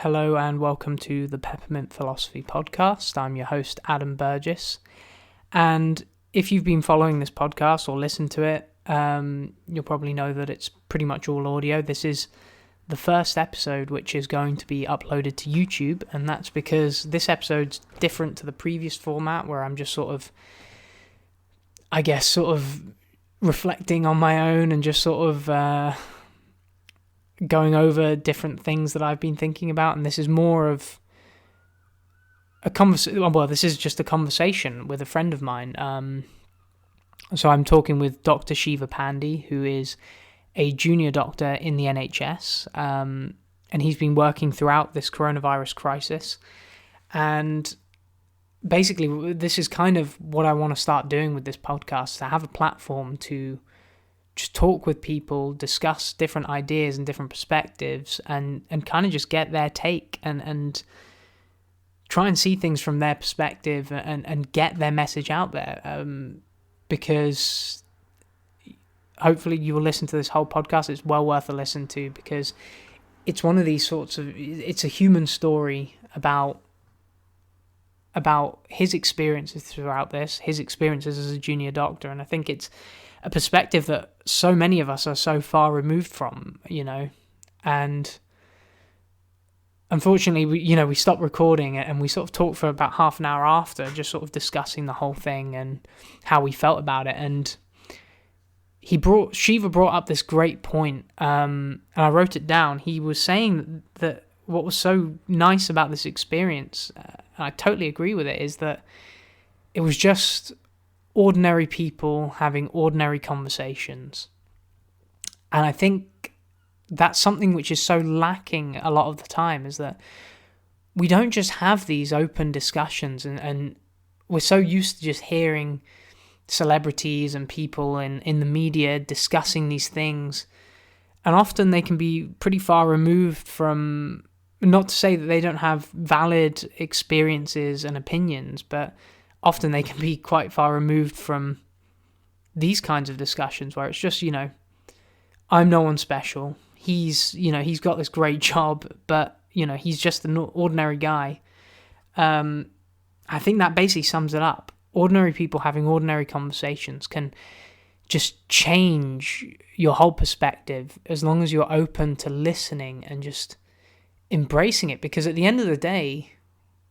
Hello and welcome to the Peppermint Philosophy Podcast. I'm your host, Adam Burgess. And if you've been following this podcast or listened to it, you'll probably know that it's pretty much all audio. This is the first episode which is going to be uploaded to YouTube, and that's because this episode's different to the previous format where I'm just sort of reflecting on my own and just sort of going over different things that I've been thinking about, and this is more of a conversation. Well, this is just a conversation with a friend of mine. So I'm talking with Dr. Shiva Pandey, who is a junior doctor in the NHS, and he's been working throughout this coronavirus crisis. And basically, this is kind of what I want to start doing with this podcast, to have a platform to just talk with people, discuss different ideas and different perspectives, and kind of just get their take and try and see things from their perspective and get their message out there. Because hopefully you will listen to this whole podcast. It's well worth a listen to, because it's one of these it's a human story about his experiences throughout this, his experiences as a junior doctor. And I think it's a perspective that so many of us are so far removed from, and unfortunately, we stopped recording it and we sort of talked for about half an hour after, just sort of discussing the whole thing and how we felt about it. And Shiva brought up this great point, and I wrote it down. He was saying that what was so nice about this experience, and I totally agree with it, is that it was just ordinary people having ordinary conversations. And I think that's something which is so lacking a lot of the time, is that we don't just have these open discussions, and we're so used to just hearing celebrities and people in the media discussing these things, and often they can be pretty far removed from, not to say that they don't have valid experiences and opinions, but often they can be quite far removed from these kinds of discussions where it's just, I'm no one special. He's got this great job, but, he's just an ordinary guy. I think that basically sums it up. Ordinary people having ordinary conversations can just change your whole perspective, as long as you're open to listening and just embracing it. Because at the end of the day,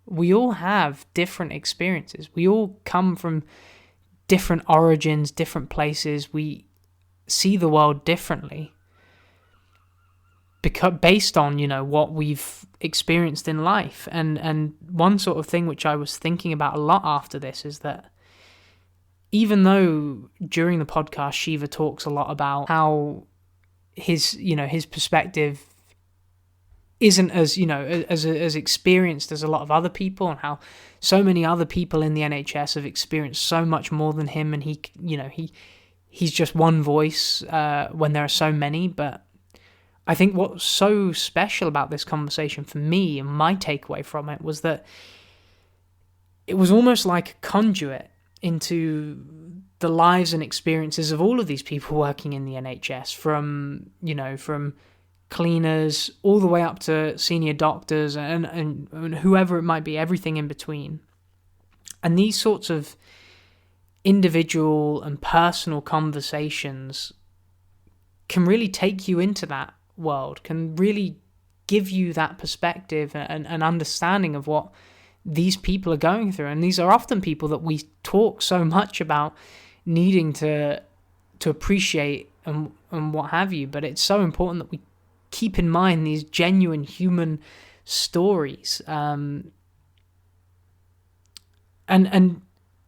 we all have different experiences. We all come from different origins, different places. We see the world differently based on, what we've experienced in life. And one sort of thing which I was thinking about a lot after this is that even though during the podcast Shiva talks a lot about how his perspective isn't as as experienced as a lot of other people, and how so many other people in the NHS have experienced so much more than him, and he's just one voice when there are so many. But I think what's so special about this conversation for me, and my takeaway from it, was that it was almost like a conduit into the lives and experiences of all of these people working in the NHS, from cleaners all the way up to senior doctors and whoever it might be, everything in between. And these sorts of individual and personal conversations can really take you into that world, can really give you that perspective and understanding of what these people are going through. And these are often people that we talk so much about needing to appreciate and what have you, but it's so important that we keep in mind these genuine human stories, and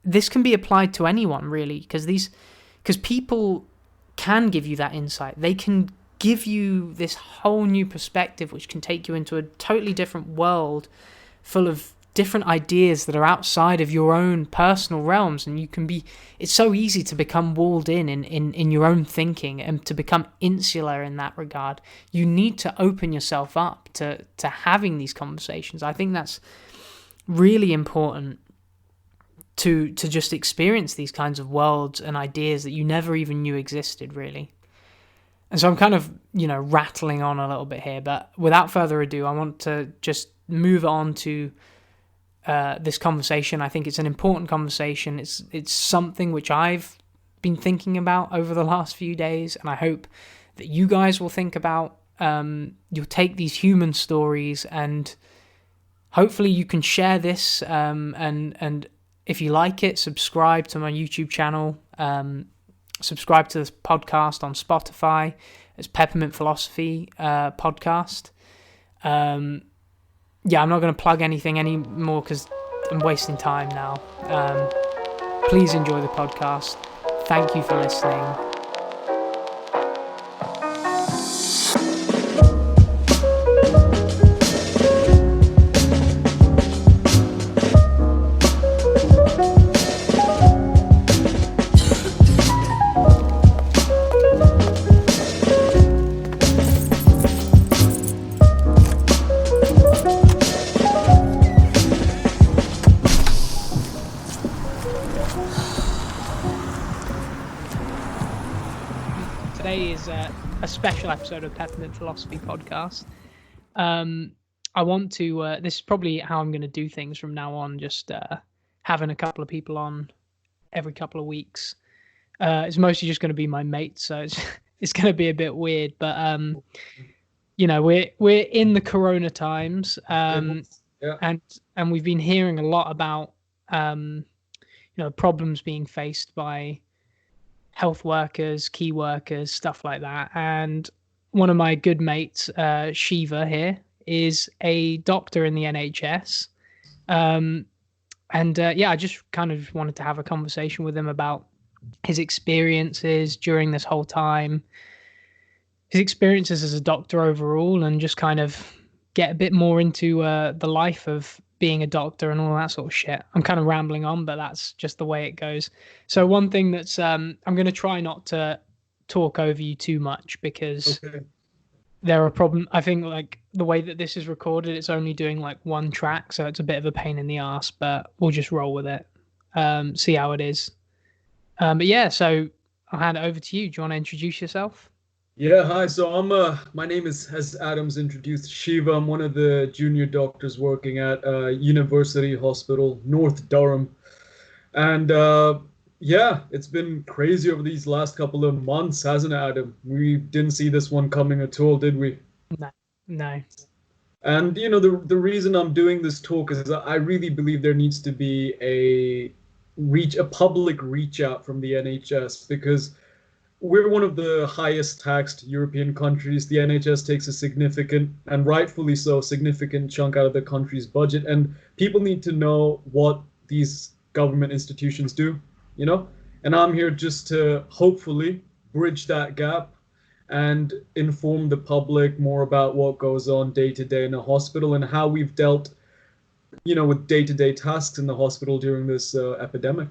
this can be applied to anyone, really, because people can give you that insight. They can give you this whole new perspective which can take you into a totally different world full of different ideas that are outside of your own personal realms, and it's so easy to become walled in your own thinking and to become insular in that regard. You need to open yourself up to having these conversations. I think that's really important, to just experience these kinds of worlds and ideas that you never even knew existed, really. And so I'm kind of, rattling on a little bit here, but without further ado, I want to just move on to this conversation. I think it's an important conversation. It's something which I've been thinking about over the last few days, and I hope that you guys will think about. You'll take these human stories, and hopefully you can share this. And if you like it, subscribe to my YouTube channel. Subscribe to this podcast on Spotify. It's Peppermint Philosophy podcast. Yeah, I'm not going to plug anything anymore because I'm wasting time now. Please enjoy the podcast. Thank you for listening. Today is a special episode of Peppermint Philosophy podcast. I want to, this is probably how I'm going to do things from now on, just having a couple of people on every couple of weeks. It's mostly just going to be my mates, so it's going to be a bit weird, but we're in the Corona times, and we've been hearing a lot about problems being faced by health workers, key workers, stuff like that. And one of my good mates, Shiva here, is a doctor in the NHS. I just kind of wanted to have a conversation with him about his experiences during this whole time, his experiences as a doctor overall, and just kind of get a bit more into the life of being a doctor and all that sort of shit. I'm kind of rambling on, but that's just the way it goes. So one thing that's, I'm going to try not to talk over you too much because there are problems. I think like the way that this is recorded, it's only doing like one track. So it's a bit of a pain in the ass, but we'll just roll with it. See how it is. But yeah, so I'll hand it over to you. Do you want to introduce yourself? Yeah, hi. So my name is, as Adam's introduced, Shiva. I'm one of the junior doctors working at University Hospital, North Durham. And yeah, it's been crazy over these last couple of months, hasn't it, Adam? We didn't see this one coming at all, did we? No. And the reason I'm doing this talk is that I really believe there needs to be a public reach out from the NHS, because we're one of the highest taxed European countries. The NHS takes a significant, and rightfully so, significant chunk out of the country's budget. And people need to know what these government institutions do, And I'm here just to hopefully bridge that gap and inform the public more about what goes on day to day in a hospital and how we've dealt, with day-to-day tasks in the hospital during this epidemic.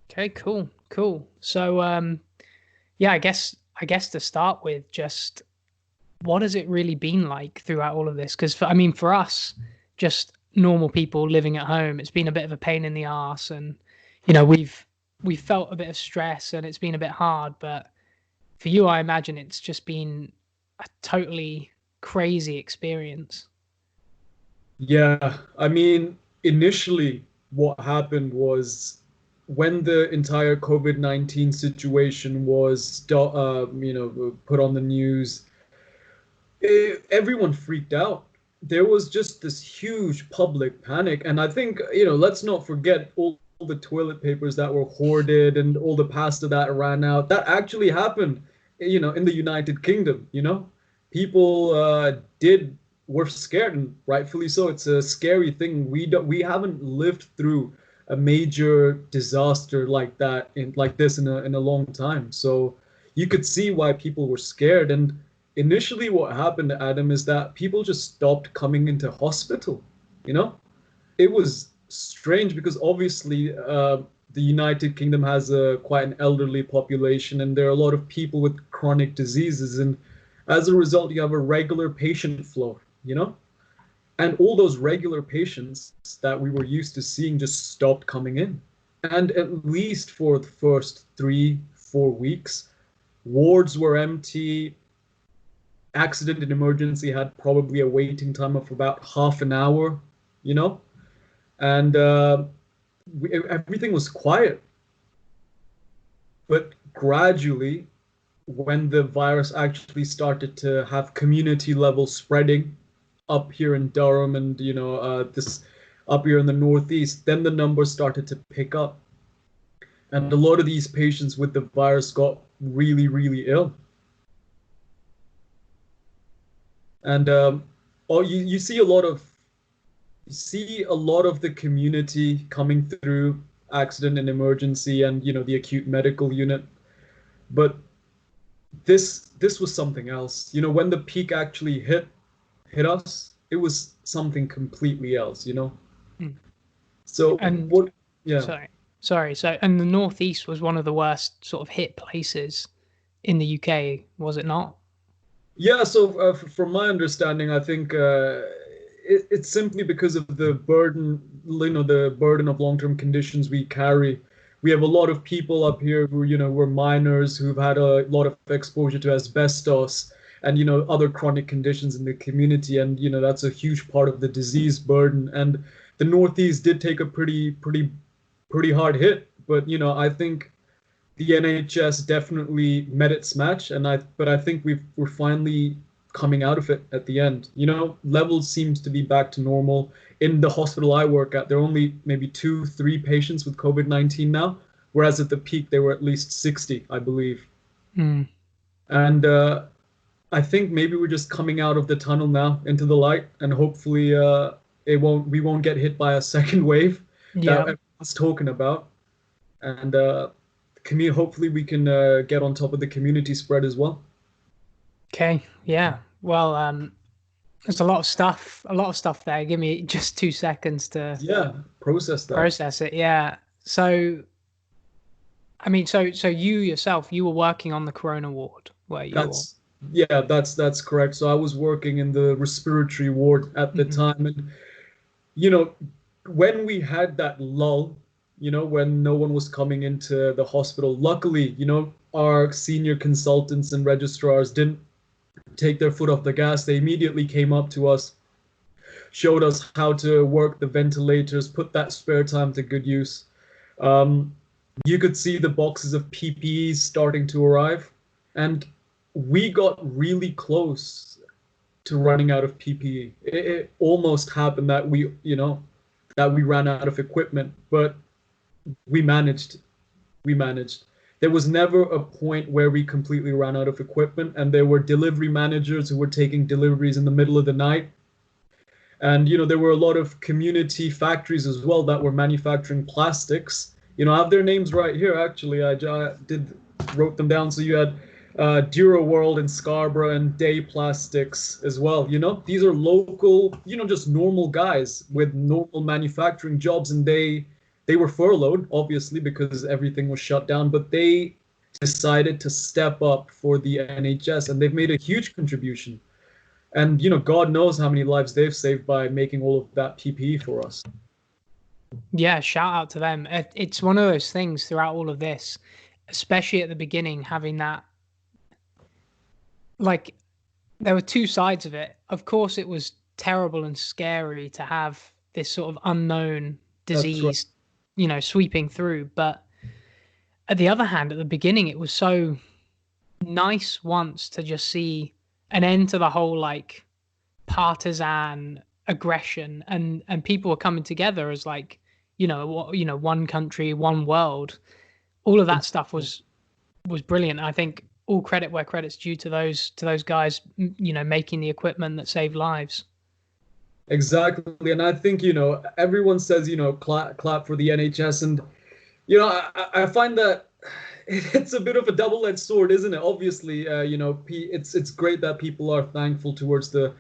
Okay, cool. So, yeah, I guess to start with, just what has it really been like throughout all of this? Because for us, just normal people living at home, it's been a bit of a pain in the arse, and we've felt a bit of stress, and it's been a bit hard. But for you, I imagine it's just been a totally crazy experience. Yeah, initially what happened was, when the entire COVID-19 situation was, put on the news, everyone freaked out. There was just this huge public panic. And I think, let's not forget all the toilet papers that were hoarded and all the pasta that ran out. That actually happened, in the United Kingdom, People were scared, and rightfully so. It's a scary thing. We haven't lived through a major disaster like this in a long time. So you could see why people were scared. And initially what happened, Adam, is that people just stopped coming into hospital. It was strange because obviously the United Kingdom has quite an elderly population, and there are a lot of people with chronic diseases, and as a result you have a regular patient flow, And all those regular patients that we were used to seeing just stopped coming in. And at least for the first 3-4 weeks, wards were empty. Accident and emergency had probably a waiting time of about half an hour, you know, and everything was quiet. But gradually, when the virus actually started to have community level spreading up here in Durham and this up here in the Northeast, then the numbers started to pick up, and a lot of these patients with the virus got really, really ill. And you see a lot of the community coming through accident and emergency and the acute medical unit, but this was something else. When the peak actually hit us, it was something completely else. Mm. So And what? Yeah. sorry. So, and the Northeast was one of the worst sort of hit places in the UK, was it not? Yeah, so from my understanding, I think it's simply because of the burden, the burden of long-term conditions we carry. We have a lot of people up here who, were miners who've had a lot of exposure to asbestos and, other chronic conditions in the community. And, that's a huge part of the disease burden. And the Northeast did take a pretty hard hit. But, I think the NHS definitely met its match, but I think we're finally coming out of it at the end. Levels seems to be back to normal. In the hospital I work at, there are only maybe 2, 3 patients with COVID-19 now, whereas at the peak there were at least 60, I believe. Mm. And I think maybe we're just coming out of the tunnel now into the light, and hopefully we won't get hit by a second wave that Yeah. everyone's talking about. And hopefully we can get on top of the community spread as well. Okay. Yeah. Well, there's a lot of stuff there. Give me just 2 seconds to Yeah, process that. process it. Yeah. So, I mean, so you yourself, you were working on the Corona ward, were you? That's Yeah, that's correct. So I was working in the respiratory ward at the Mhm. time, and you know, when we had that lull, when no one was coming into the hospital, luckily, our senior consultants and registrars didn't take their foot off the gas. They immediately came up to us, showed us how to work the ventilators, put that spare time to good use. Um, you could see the boxes of PPEs starting to arrive, and we got really close to running out of PPE. It almost happened that we ran out of equipment, but we managed. We managed. There was never a point where we completely ran out of equipment, and there were delivery managers who were taking deliveries in the middle of the night. And there were a lot of community factories as well that were manufacturing plastics. I have their names right here. Actually, I wrote them down. So you had Dura World in Scarborough and Day Plastics as well. These are local, just normal guys with normal manufacturing jobs, and they were furloughed, obviously, because everything was shut down. But they decided to step up for the NHS, and they've made a huge contribution. And God knows how many lives they've saved by making all of that PPE for us. Yeah, shout out to them. It's one of those things throughout all of this, especially at the beginning, having that, like, there were two sides of it. Of course, it was terrible and scary to have this sort of unknown That's right. disease, sweeping through. But at the other hand, at the beginning, it was so nice once to just see an end to the whole like partisan aggression, and people were coming together as like, one country, one world. All of that stuff was brilliant. I think all credit where credit's due to those guys, making the equipment that saved lives. Exactly. And I think, everyone says, clap for the NHS. And, I find that it's a bit of a double-edged sword, isn't it? Obviously, it's great that people are thankful towards the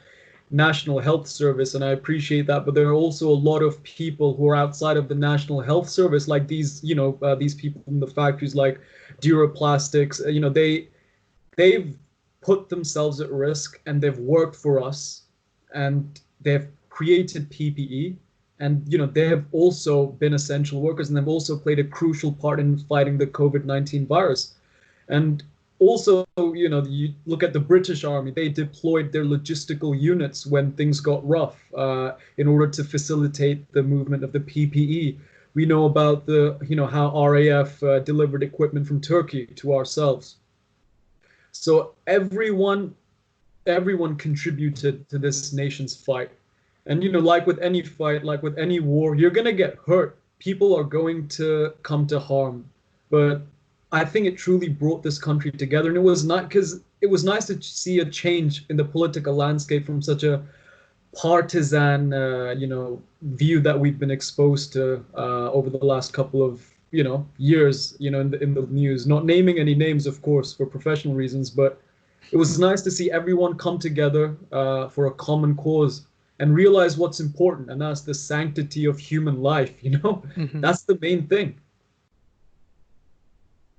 National Health Service, and I appreciate that. But there are also a lot of people who are outside of the National Health Service, like these people from the factories, like Dura Plastics. They've put themselves at risk, and they've worked for us, and they've created PPE, and they have also been essential workers, and they've also played a crucial part in fighting the COVID-19 virus. And also, you look at the British Army, they deployed their logistical units when things got rough in order to facilitate the movement of the PPE. We know about how RAF delivered equipment from Turkey to ourselves. So everyone contributed to this nation's fight. And like with any fight, like with any war, you're gonna get hurt. People are going to come to harm. But I think it truly brought this country together, and it was not because it was nice to see a change in the political landscape from such a partisan, view that we've been exposed to over the last couple of years, in the news. Not naming any names, of course, for professional reasons, but it was nice to see everyone come together for a common cause and realize what's important, and that's the sanctity of human life. That's the main thing.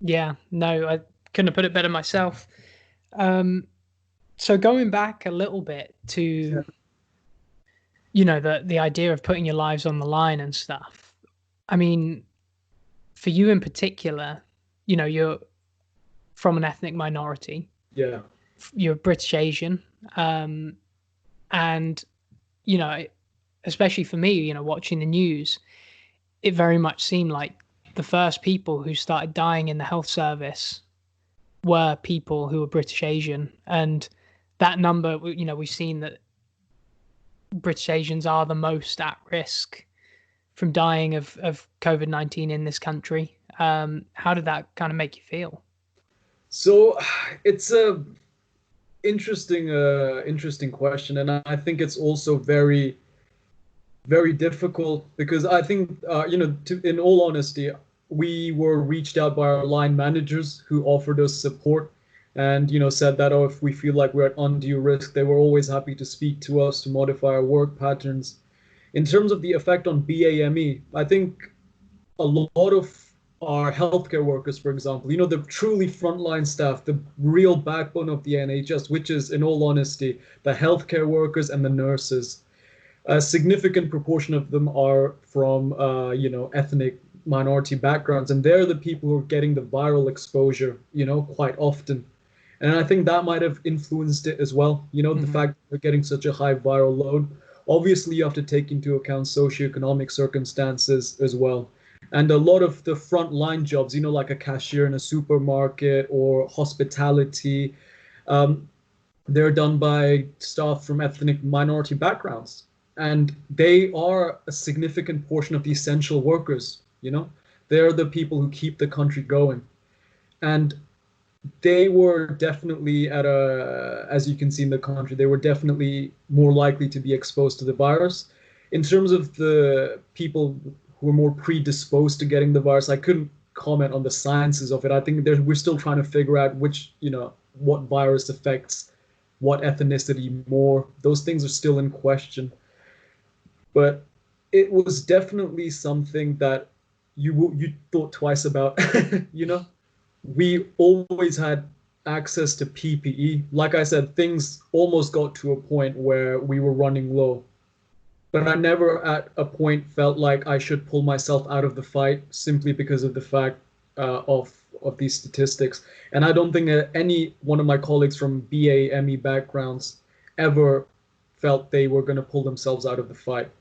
Yeah, no, I couldn't have put it better myself. So going back a little bit to, the idea of putting your lives on the line and stuff. I mean, for you in particular, you're from an ethnic minority. Yeah. You're British Asian. And, especially for me, watching the news, it very much seemed like the first people who started dying in the health service were people who were British Asian. And that number, we've seen that British Asians are the most at risk from dying of COVID-19 in this country. How did that kind of make you feel? So it's a interesting question, and I think it's also very, very difficult because I think in all honesty, we were reached out by our line managers who offered us support and said that, if we feel like we're at undue risk, they were always happy to speak to us to modify our work patterns. In terms of the effect on BAME, I think a lot of our healthcare workers, for example, the truly frontline staff, the real backbone of the NHS, which is, in all honesty, the healthcare workers and the nurses. A significant proportion of them are from, ethnic minority backgrounds, and they're the people who are getting the viral exposure, quite often. And I think that might have influenced it as well. The fact that we're getting such a high viral load. Obviously, you have to take into account socioeconomic circumstances as well. And a lot of the frontline jobs, like a cashier in a supermarket or hospitality, they're done by staff from ethnic minority backgrounds. And they are a significant portion of the essential workers, They're the people who keep the country going. And they were definitely as you can see in the country, they were definitely more likely to be exposed to the virus. In terms of the people who are more predisposed to getting the virus, I couldn't comment on the sciences of it. I think we're still trying to figure out what virus affects what ethnicity more. Those things are still in question. But it was definitely something that you thought twice about. We always had access to PPE. Like I said, things almost got to a point where we were running low. But I never at a point felt like I should pull myself out of the fight simply because of the fact of these statistics. And I don't think any one of my colleagues from BAME backgrounds ever felt they were going to pull themselves out of the fight.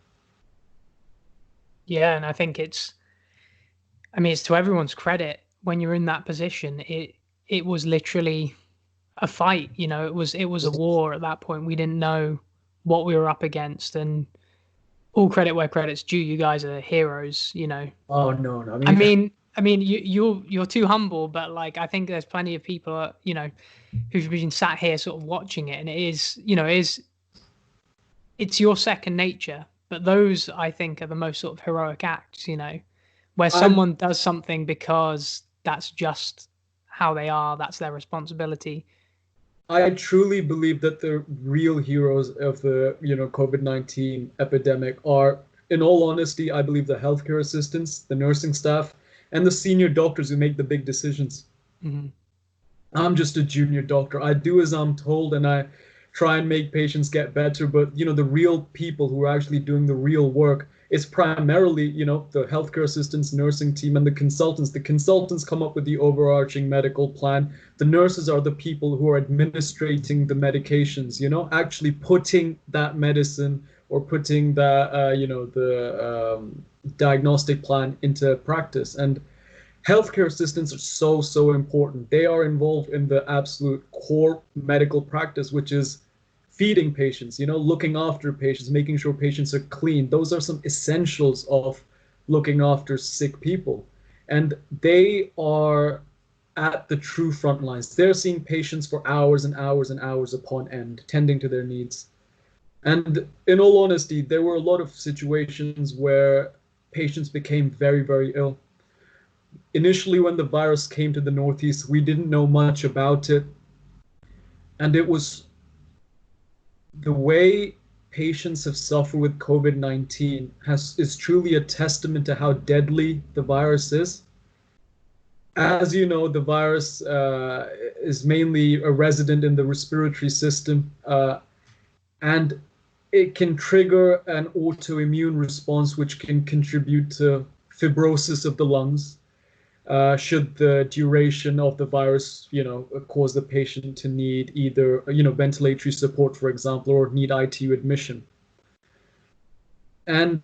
Yeah, and I think it's to everyone's credit, when you're in that position, it was literally a fight. It was a war at that point. We didn't know what we were up against, and all credit where credit's due. You guys are heroes. Oh no! You're too humble, but I think there's plenty of people who've been sat here sort of watching it, and it's your second nature. But those, I think, are the most sort of heroic acts. Where someone does something because that's just how they are, that's their responsibility. I truly believe that the real heroes of the COVID-19 epidemic are, in all honesty, I believe the healthcare assistants, the nursing staff, and the senior doctors who make the big decisions. Mm-hmm. I'm just a junior doctor. I do as I'm told, and I try and make patients get better. But the real people who are actually doing the real work, it's primarily, the healthcare assistants, nursing team, and the consultants. The consultants come up with the overarching medical plan. The nurses are the people who are administrating the medications, actually putting that medicine or putting the diagnostic plan into practice. And healthcare assistants are so, so important. They are involved in the absolute core medical practice, which is feeding patients, looking after patients, making sure patients are clean. Those are some essentials of looking after sick people. And they are at the true front lines. They're seeing patients for hours and hours and hours upon end, tending to their needs. And in all honesty, there were a lot of situations where patients became very, very ill. Initially, when the virus came to the Northeast, we didn't know much about it. And it was the way patients have suffered with COVID-19 is truly a testament to how deadly the virus is. As you know, the virus is mainly a resident in the respiratory system, and it can trigger an autoimmune response, which can contribute to fibrosis of the lungs. Should the duration of the virus, cause the patient to need either, ventilatory support, for example, or need ITU admission. And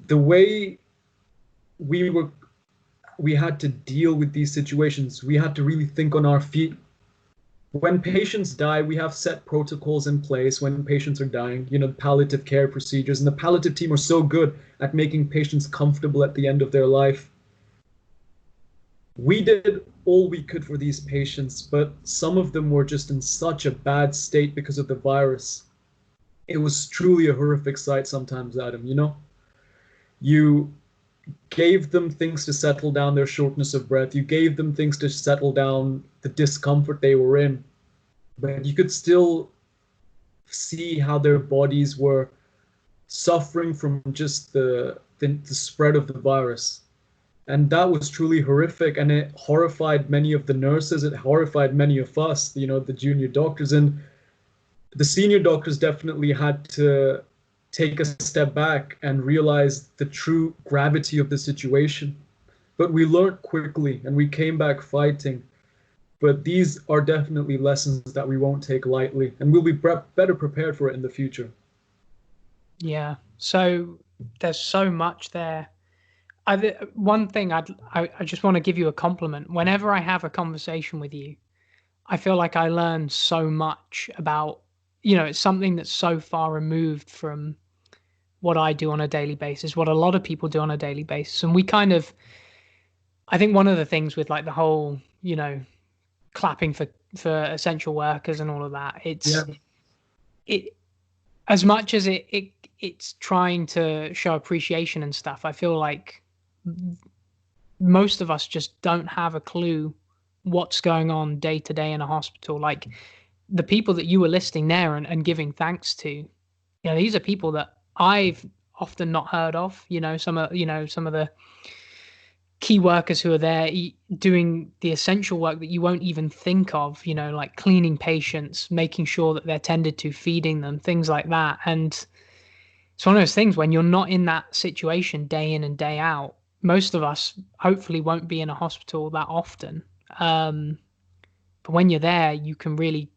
the way we had to deal with these situations, we had to really think on our feet. When patients die, we have set protocols in place when patients are dying, palliative care procedures, and the palliative team are so good at making patients comfortable at the end of their life. We did all we could for these patients, but some of them were just in such a bad state because of the virus. It was truly a horrific sight sometimes, Adam, You gave them things to settle down their shortness of breath. You gave them things to settle down the discomfort they were in. But you could still see how their bodies were suffering from just the spread of the virus. And that was truly horrific, and it horrified many of the nurses. It horrified many of us, the junior doctors. And the senior doctors definitely had to take a step back and realize the true gravity of the situation. But we learned quickly, and we came back fighting. But these are definitely lessons that we won't take lightly, and we'll be better prepared for it in the future. Yeah. So there's so much there. One thing I just want to give you a compliment. Whenever I have a conversation with you, I feel like I learn so much about, it's something that's so far removed from what I do on a daily basis, what a lot of people do on a daily basis. And I think one of the things with like the whole, clapping for essential workers and all of that, it as much as it's trying to show appreciation and stuff, I feel like most of us just don't have a clue what's going on day to day in a hospital. Like the people that you were listing there and giving thanks to, these are people that I've often not heard of. Some of the key workers who are there doing the essential work that you won't even think of, like cleaning patients, making sure that they're tended to, feeding them, things like that. And it's one of those things when you're not in that situation day in and day out, most of us hopefully won't be in a hospital that often. But when you're there, you can really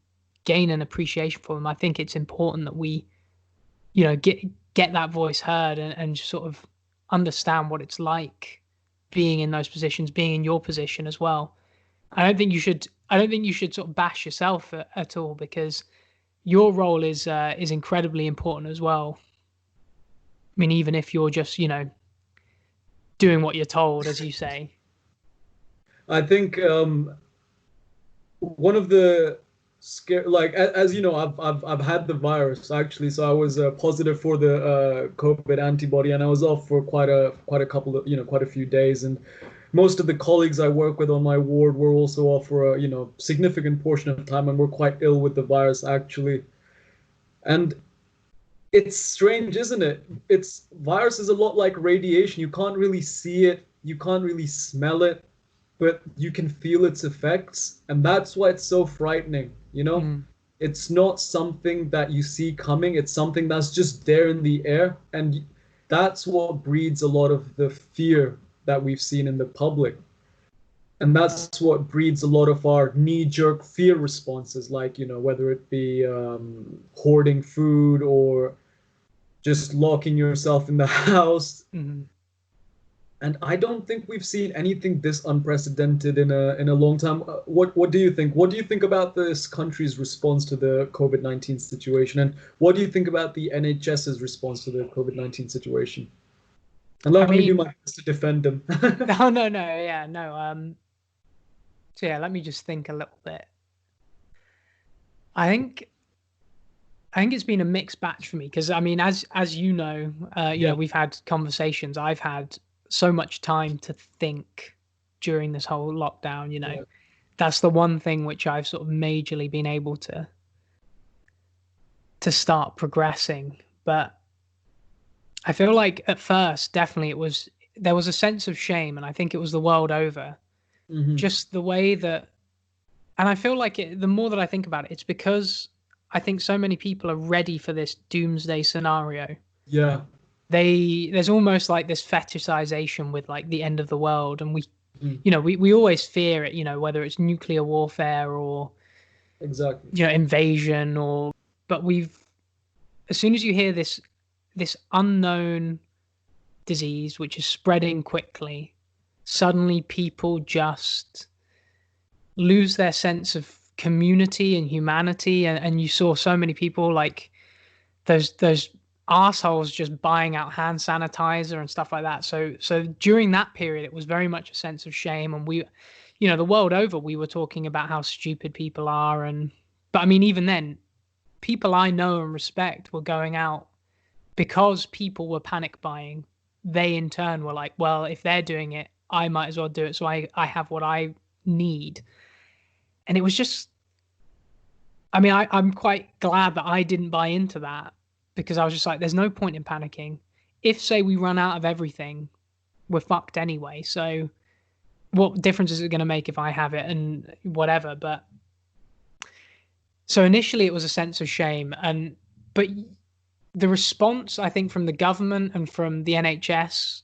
gain an appreciation for them. I think it's important that we, get that voice heard and just sort of understand what it's like being in those positions, being in your position as well. I don't think you should sort of bash yourself at all, because your role is incredibly important as well. I mean, even if you're just, doing what you're told, as you say. I think one of the as you know, I've had the virus actually, so I was positive for the COVID antibody, and I was off for quite a couple of quite a few days, and most of the colleagues I work with on my ward were also off for a significant portion of time, and were quite ill with the virus actually. And it's strange, isn't it? Virus is a lot like radiation. You can't really see it, you can't really smell it, but you can feel its effects, and that's why it's so frightening. It's not something that you see coming, it's something that's just there in the air, and that's what breeds a lot of the fear that we've seen in the public. And that's what breeds a lot of our knee-jerk fear responses, like, whether it be hoarding food or just locking yourself in the house. Mm-hmm. And I don't think we've seen anything this unprecedented in a long time. What do you think? What do you think about this country's response to the COVID-19 situation? And what do you think about the NHS's response to the COVID-19 situation? And I let me do mean, my best to defend them. no, yeah, no. So yeah, let me just think a little bit. I think it's been a mixed batch for me because I mean, as you know, Yeah, we've had conversations. I've had so much time to think during this whole lockdown. yeah, That's the one thing which I've sort of majorly been able to start progressing. But I feel like at first, definitely there was a sense of shame, and I think it was the world over. hmm, Just the way that, and I feel like the more that I think about it, it's because I think so many people are ready for this doomsday scenario. yeah, There's almost like this fetishization with like the end of the world, and mm, we always fear it, whether it's nuclear warfare or exactly. invasion, or but we've as soon as you hear this unknown disease which is spreading quickly, suddenly people just lose their sense of community and humanity, and you saw so many people like those assholes just buying out hand sanitizer and stuff like that. So during that period it was very much a sense of shame, and we, the world over, we were talking about how stupid people are. And but I mean, even then, people I know and respect were going out because people were panic buying. They in turn were like, well, if they're doing it, I might as well do it, so I have what I need. And it was just, I mean, I'm quite glad that I didn't buy into that, because I was just like, there's no point in panicking. If, say, we run out of everything, we're fucked anyway. So what difference is it going to make if I have it and whatever? But so initially it was a sense of shame. But the response, I think, from the government and from the NHS,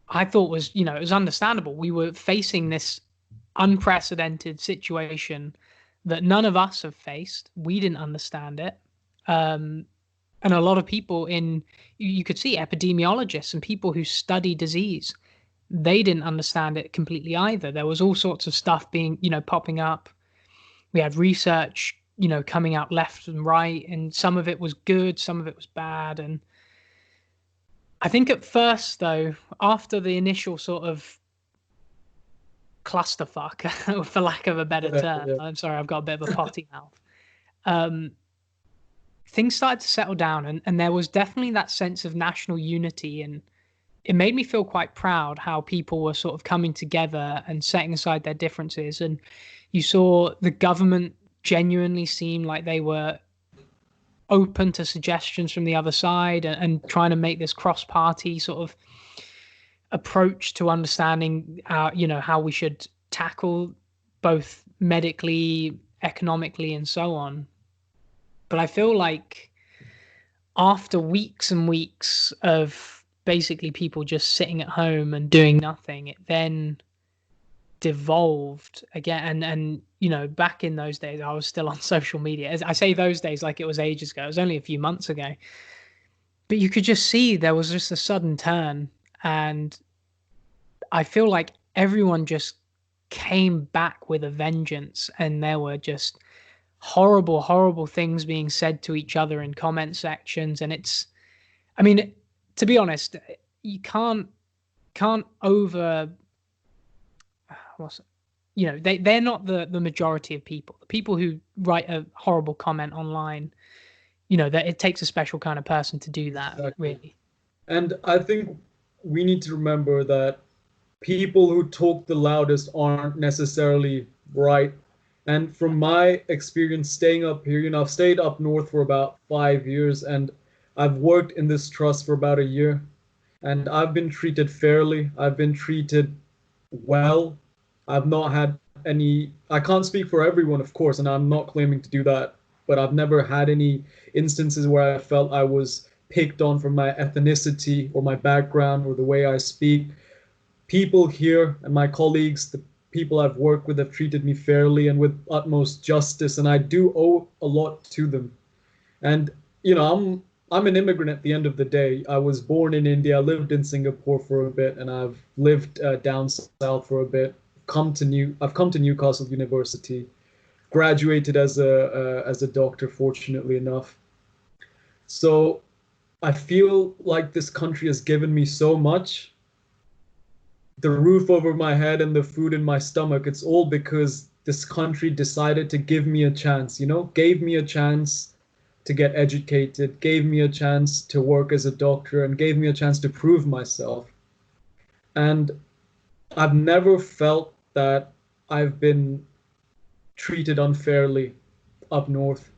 I thought was, it was understandable. We were facing this unprecedented situation that none of us have faced. We didn't understand it. And a lot of people you could see epidemiologists and people who study disease, they didn't understand it completely either. There was all sorts of stuff being, popping up. We had research, coming out left and right, and some of it was good, some of it was bad. And I think at first, though, after the initial sort of clusterfuck, for lack of a better Yeah, term, yeah, I'm sorry, I've got a bit of a potty mouth. Um, Things started to settle down, and there was definitely that sense of national unity, and it made me feel quite proud how people were sort of coming together and setting aside their differences. And you saw the government genuinely seem like they were open to suggestions from the other side, and trying to make this cross-party sort of approach to understanding how we should tackle both medically, economically, and so on. But I feel like after weeks and weeks of basically people just sitting at home and doing nothing, it then devolved again. And back in those days, I was still on social media. As I say those days like it was ages ago, it was only a few months ago. But you could just see there was just a sudden turn, and I feel like everyone just came back with a vengeance, and there were just horrible, horrible things being said to each other in comment sections. And I mean, to be honest, you can't over, what's, they're not the majority of people. The people who write a horrible comment online, that it takes a special kind of person to do that, exactly. really. And I think we need to remember that people who talk the loudest aren't necessarily right. And from my experience staying up here, I've stayed up north for about 5 years, and I've worked in this trust for about a year, and I've been treated fairly. I've been treated well. I've not had I can't speak for everyone, of course, and I'm not claiming to do that, but I've never had any instances where I felt I was picked on for my ethnicity or my background or the way I speak. People here and my colleagues, the people I've worked with, have treated me fairly and with utmost justice, and I do owe a lot to them. And I'm an immigrant at the end of the day. I was born in India, lived in Singapore for a bit, and I've lived down south for a bit. I've come to Newcastle University, graduated as a doctor, fortunately enough. So I feel like this country has given me so much. The roof over my head and the food in my stomach, it's all because this country decided to give me a chance, gave me a chance to get educated, gave me a chance to work as a doctor, and gave me a chance to prove myself. And I've never felt that I've been treated unfairly up north.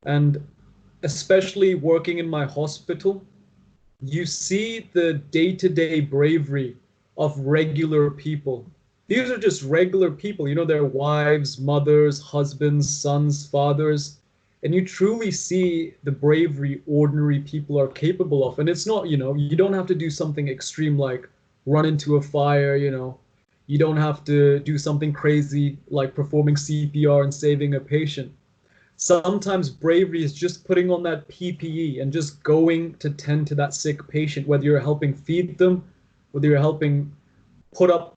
And especially working in my hospital, you see the day-to-day bravery of regular people. These are just regular people, their wives, mothers, husbands, sons, fathers, and you truly see the bravery ordinary people are capable of. And it's not, you don't have to do something extreme like run into a fire, you don't have to do something crazy like performing CPR and saving a patient. Sometimes bravery is just putting on that PPE and just going to tend to that sick patient, whether you're helping feed them, whether you're helping put up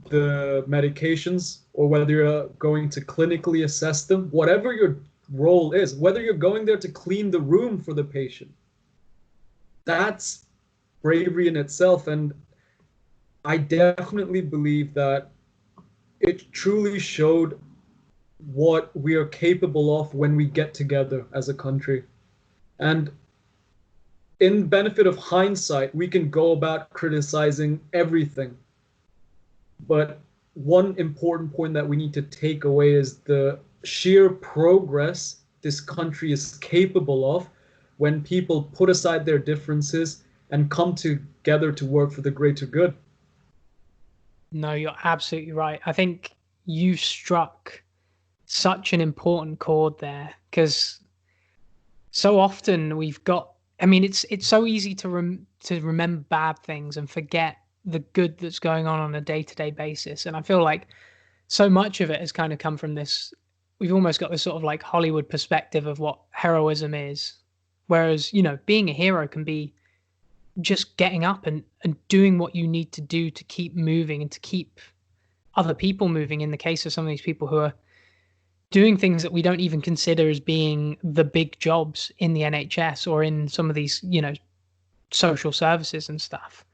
the medications, or whether you're going to clinically assess them, whatever your role is, whether you're going there to clean the room for the patient. That's bravery in itself. And I definitely believe that it truly showed what we are capable of when we get together as a country. And in benefit of hindsight, we can go about criticizing everything. But one important point that we need to take away is the sheer progress this country is capable of when people put aside their differences and come together to work for the greater good. No, you're absolutely right. I think you struck such an important chord there, because so often we've got, it's so easy to remember bad things and forget the good that's going on a day-to-day basis. And I feel like so much of it has kind of come from this, we've almost got this sort of like Hollywood perspective of what heroism is. Whereas, being a hero can be just getting up and doing what you need to do to keep moving and to keep other people moving, in the case of some of these people who are doing things that we don't even consider as being the big jobs in the NHS or in some of these, social services and stuff.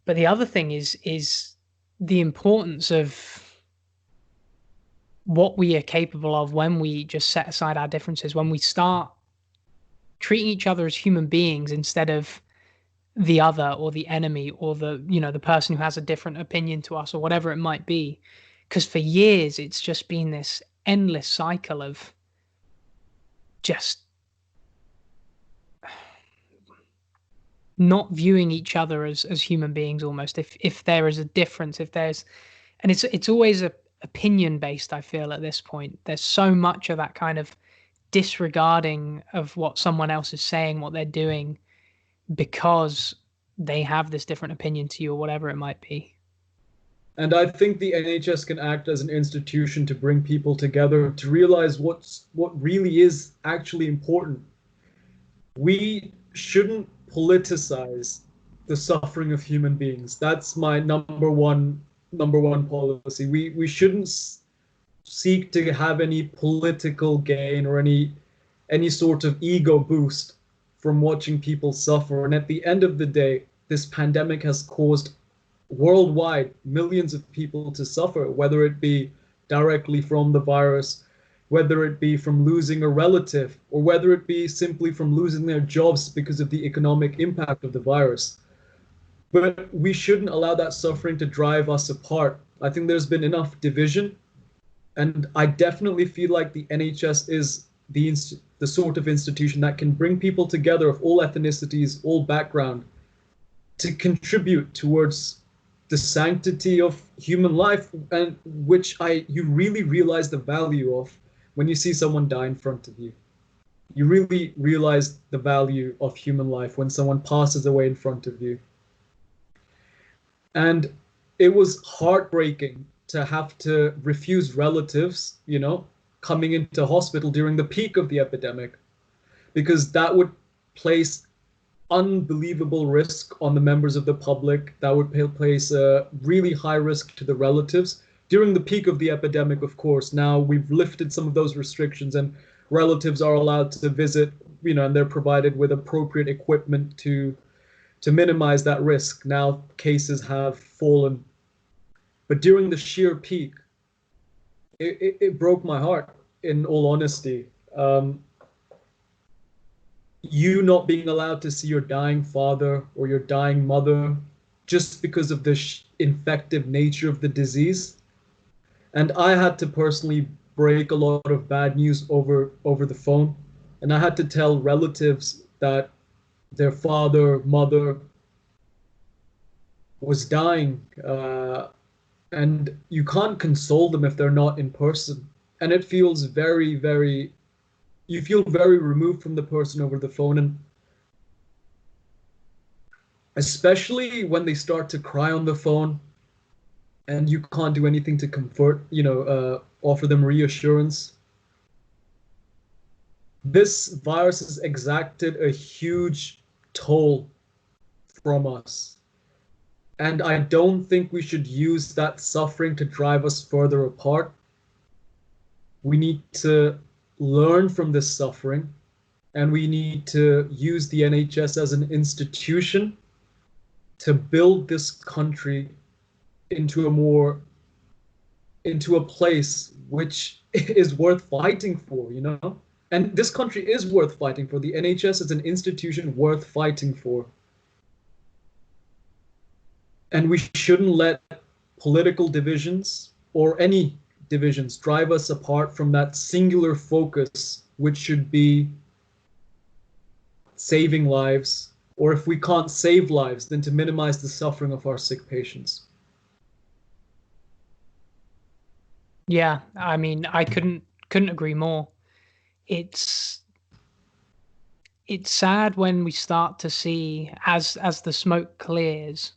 But the other thing is the importance of what we are capable of when we just set aside our differences, when we start treating each other as human beings instead of the other or the enemy or the person who has a different opinion to us or whatever it might be. Because for years it's just been this endless cycle of just not viewing each other as human beings almost. If there is a difference, and it's always opinion based, I feel, at this point. There's so much of that kind of disregarding of what someone else is saying, what they're doing, because they have this different opinion to you or whatever it might be. And I think the NHS can act as an institution to bring people together, to realize what really is actually important. We shouldn't politicize the suffering of human beings. That's my number one policy. We shouldn't seek to have any political gain or any sort of ego boost from watching people suffer. And at the end of the day, this pandemic has caused worldwide millions of people to suffer, whether it be directly from the virus, whether it be from losing a relative, or whether it be simply from losing their jobs because of the economic impact of the virus. But we shouldn't allow that suffering to drive us apart. I think there's been enough division, and I definitely feel like the NHS is the sort of institution that can bring people together of all ethnicities, all background, to contribute towards the sanctity of human life, and which you really realize the value of when you see someone die in front of you. You really realize the value of human life when someone passes away in front of you. And it was heartbreaking to have to refuse relatives, coming into hospital during the peak of the epidemic, because that would place unbelievable risk on the members of the public. That would place a really high risk to the relatives. During the peak of the epidemic, of course, now we've lifted some of those restrictions and relatives are allowed to visit, and they're provided with appropriate equipment to minimize that risk. Now cases have fallen. But during the sheer peak, it broke my heart, in all honesty. You not being allowed to see your dying father or your dying mother just because of the infective nature of the disease. And I had to personally break a lot of bad news over the phone. And I had to tell relatives that their father, mother was dying. And you can't console them if they're not in person. And it feels very, very, you feel very removed from the person over the phone. And especially when they start to cry on the phone and you can't do anything to comfort, offer them reassurance. This virus has exacted a huge toll from us. And I don't think we should use that suffering to drive us further apart. We need to learn from this suffering, and we need to use the NHS as an institution to build this country into a place which is worth fighting for, And this country is worth fighting for. The NHS is an institution worth fighting for. And we shouldn't let political divisions or any divisions drive us apart from that singular focus, which should be saving lives, or if we can't save lives, then to minimize the suffering of our sick patients. Yeah, I mean, I couldn't agree more. It's sad when we start to see, as the smoke clears,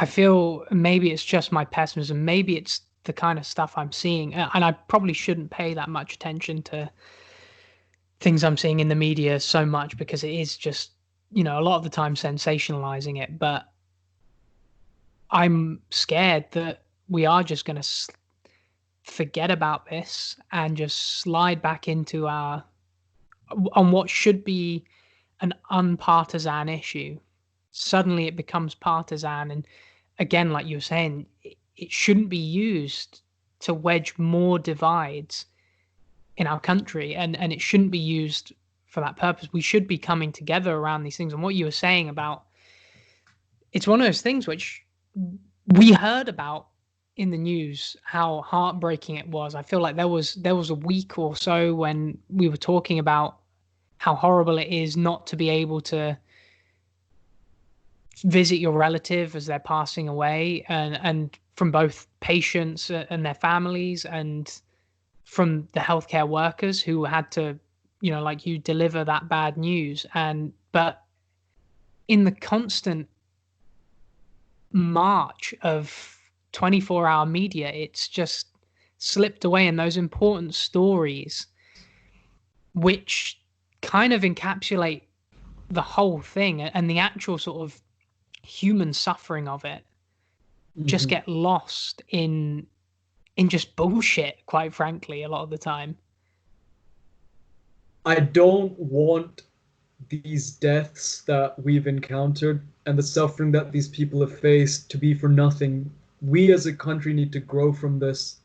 I feel maybe it's just my pessimism, maybe it's the kind of stuff I'm seeing, and I probably shouldn't pay that much attention to things I'm seeing in the media so much, because it is just, a lot of the time sensationalizing it. But I'm scared that we are just going to forget about this and just slide back into on what should be an unpartisan issue. Suddenly it becomes partisan, and again, like you were saying, it shouldn't be used to wedge more divides in our country, and it shouldn't be used for that purpose. We should be coming together around these things. And what you were saying about, it's one of those things which we heard about in the news, how heartbreaking it was. I feel like there was a week or so when we were talking about how horrible it is not to be able to visit your relative as they're passing away, and from both patients and their families, and from the healthcare workers who had to, like you, deliver that bad news. But in the constant march of 24-hour media, it's just slipped away, and those important stories which kind of encapsulate the whole thing and the actual sort of human suffering of it just get lost in just bullshit, quite frankly, a lot of the time. I don't want these deaths that we've encountered and the suffering that these people have faced to be for nothing. We as a country need to grow from this.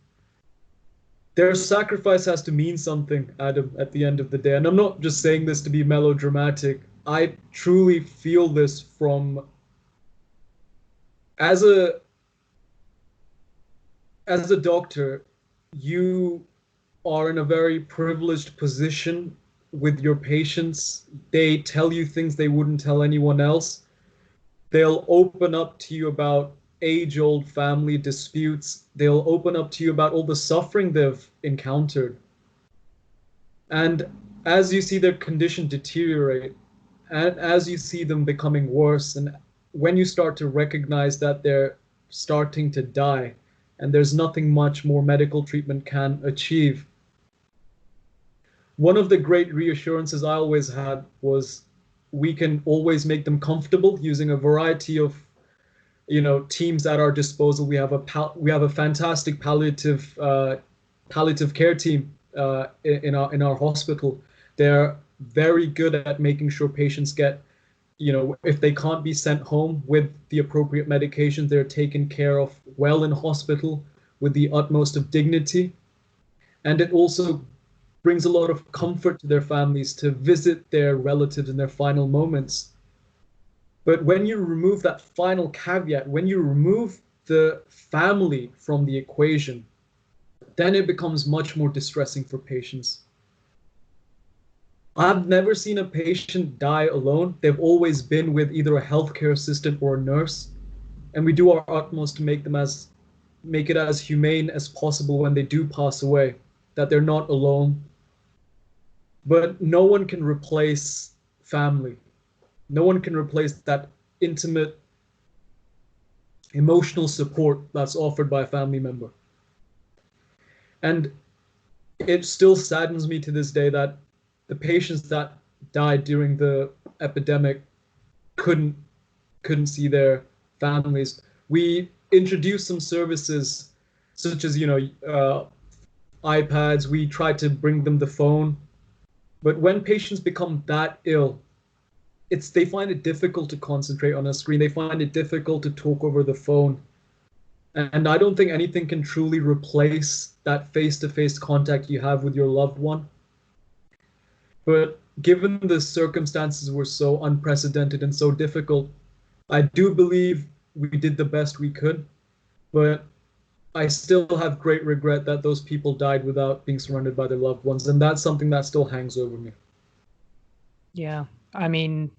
Their sacrifice has to mean something, Adam, at the end of the day. And I'm not just saying this to be melodramatic. I truly feel this from, as a doctor, you are in a very privileged position with your patients. They tell you things they wouldn't tell anyone else. They'll open up to you about age-old family disputes. They'll open up to you about all the suffering they've encountered. And as you see their condition deteriorate, and as you see them becoming worse, and when you start to recognize that they're starting to die, and there's nothing much more medical treatment can achieve, one of the great reassurances I always had was we can always make them comfortable using a variety of teams at our disposal. We have a fantastic palliative care team in our hospital. They're very good at making sure patients get, if they can't be sent home with the appropriate medications, they're taken care of well in hospital with the utmost of dignity. And it also brings a lot of comfort to their families to visit their relatives in their final moments. But when you remove that final caveat, when you remove the family from the equation, then it becomes much more distressing for patients. I've never seen a patient die alone. They've always been with either a healthcare assistant or a nurse. And we do our utmost to make it as humane as possible when they do pass away, that they're not alone. But no one can replace family. No one can replace that intimate emotional support that's offered by a family member. And it still saddens me to this day that the patients that died during the epidemic couldn't see their families. We introduced some services such as iPads. We tried to bring them the phone, but when patients become that ill, they find it difficult to concentrate on a screen. They find it difficult to talk over the phone. And I don't think anything can truly replace that face-to-face contact you have with your loved one. But given the circumstances were so unprecedented and so difficult, I do believe we did the best we could. But I still have great regret that those people died without being surrounded by their loved ones. And that's something that still hangs over me. Yeah. I mean,